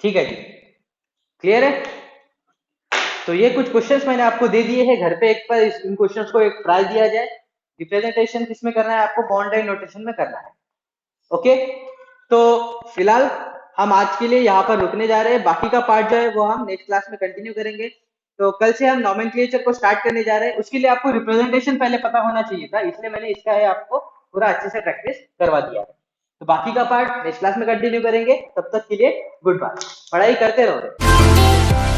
ठीक है जी, क्लियर है, तो ये कुछ क्वेश्चंस मैंने आपको दे दिए हैं, घर पे एक बार इन क्वेश्चंस को एक ट्राई दिया जाए, रिप्रेजेंटेशन किसमें करना है आपको, बॉन्ड लाइन नोटेशन में करना है, ओके, तो फिलहाल हम आज के लिए यहाँ पर रुकने जा रहे हैं, बाकी का पार्ट जो है वो हम नेक्स्ट क्लास में कंटिन्यू करेंगे, तो कल से हम नोमेनक्लेचर को स्टार्ट करने जा रहे हैं, उसके लिए आपको रिप्रेजेंटेशन पहले पता होना चाहिए था, इसलिए मैंने इसका है आपको पूरा अच्छे से प्रैक्टिस करवा दिया है, तो बाकी का पार्ट नेक्स्ट क्लास में कंटिन्यू करेंगे, तब तक के लिए गुड बाय, पढ़ाई करते रहो।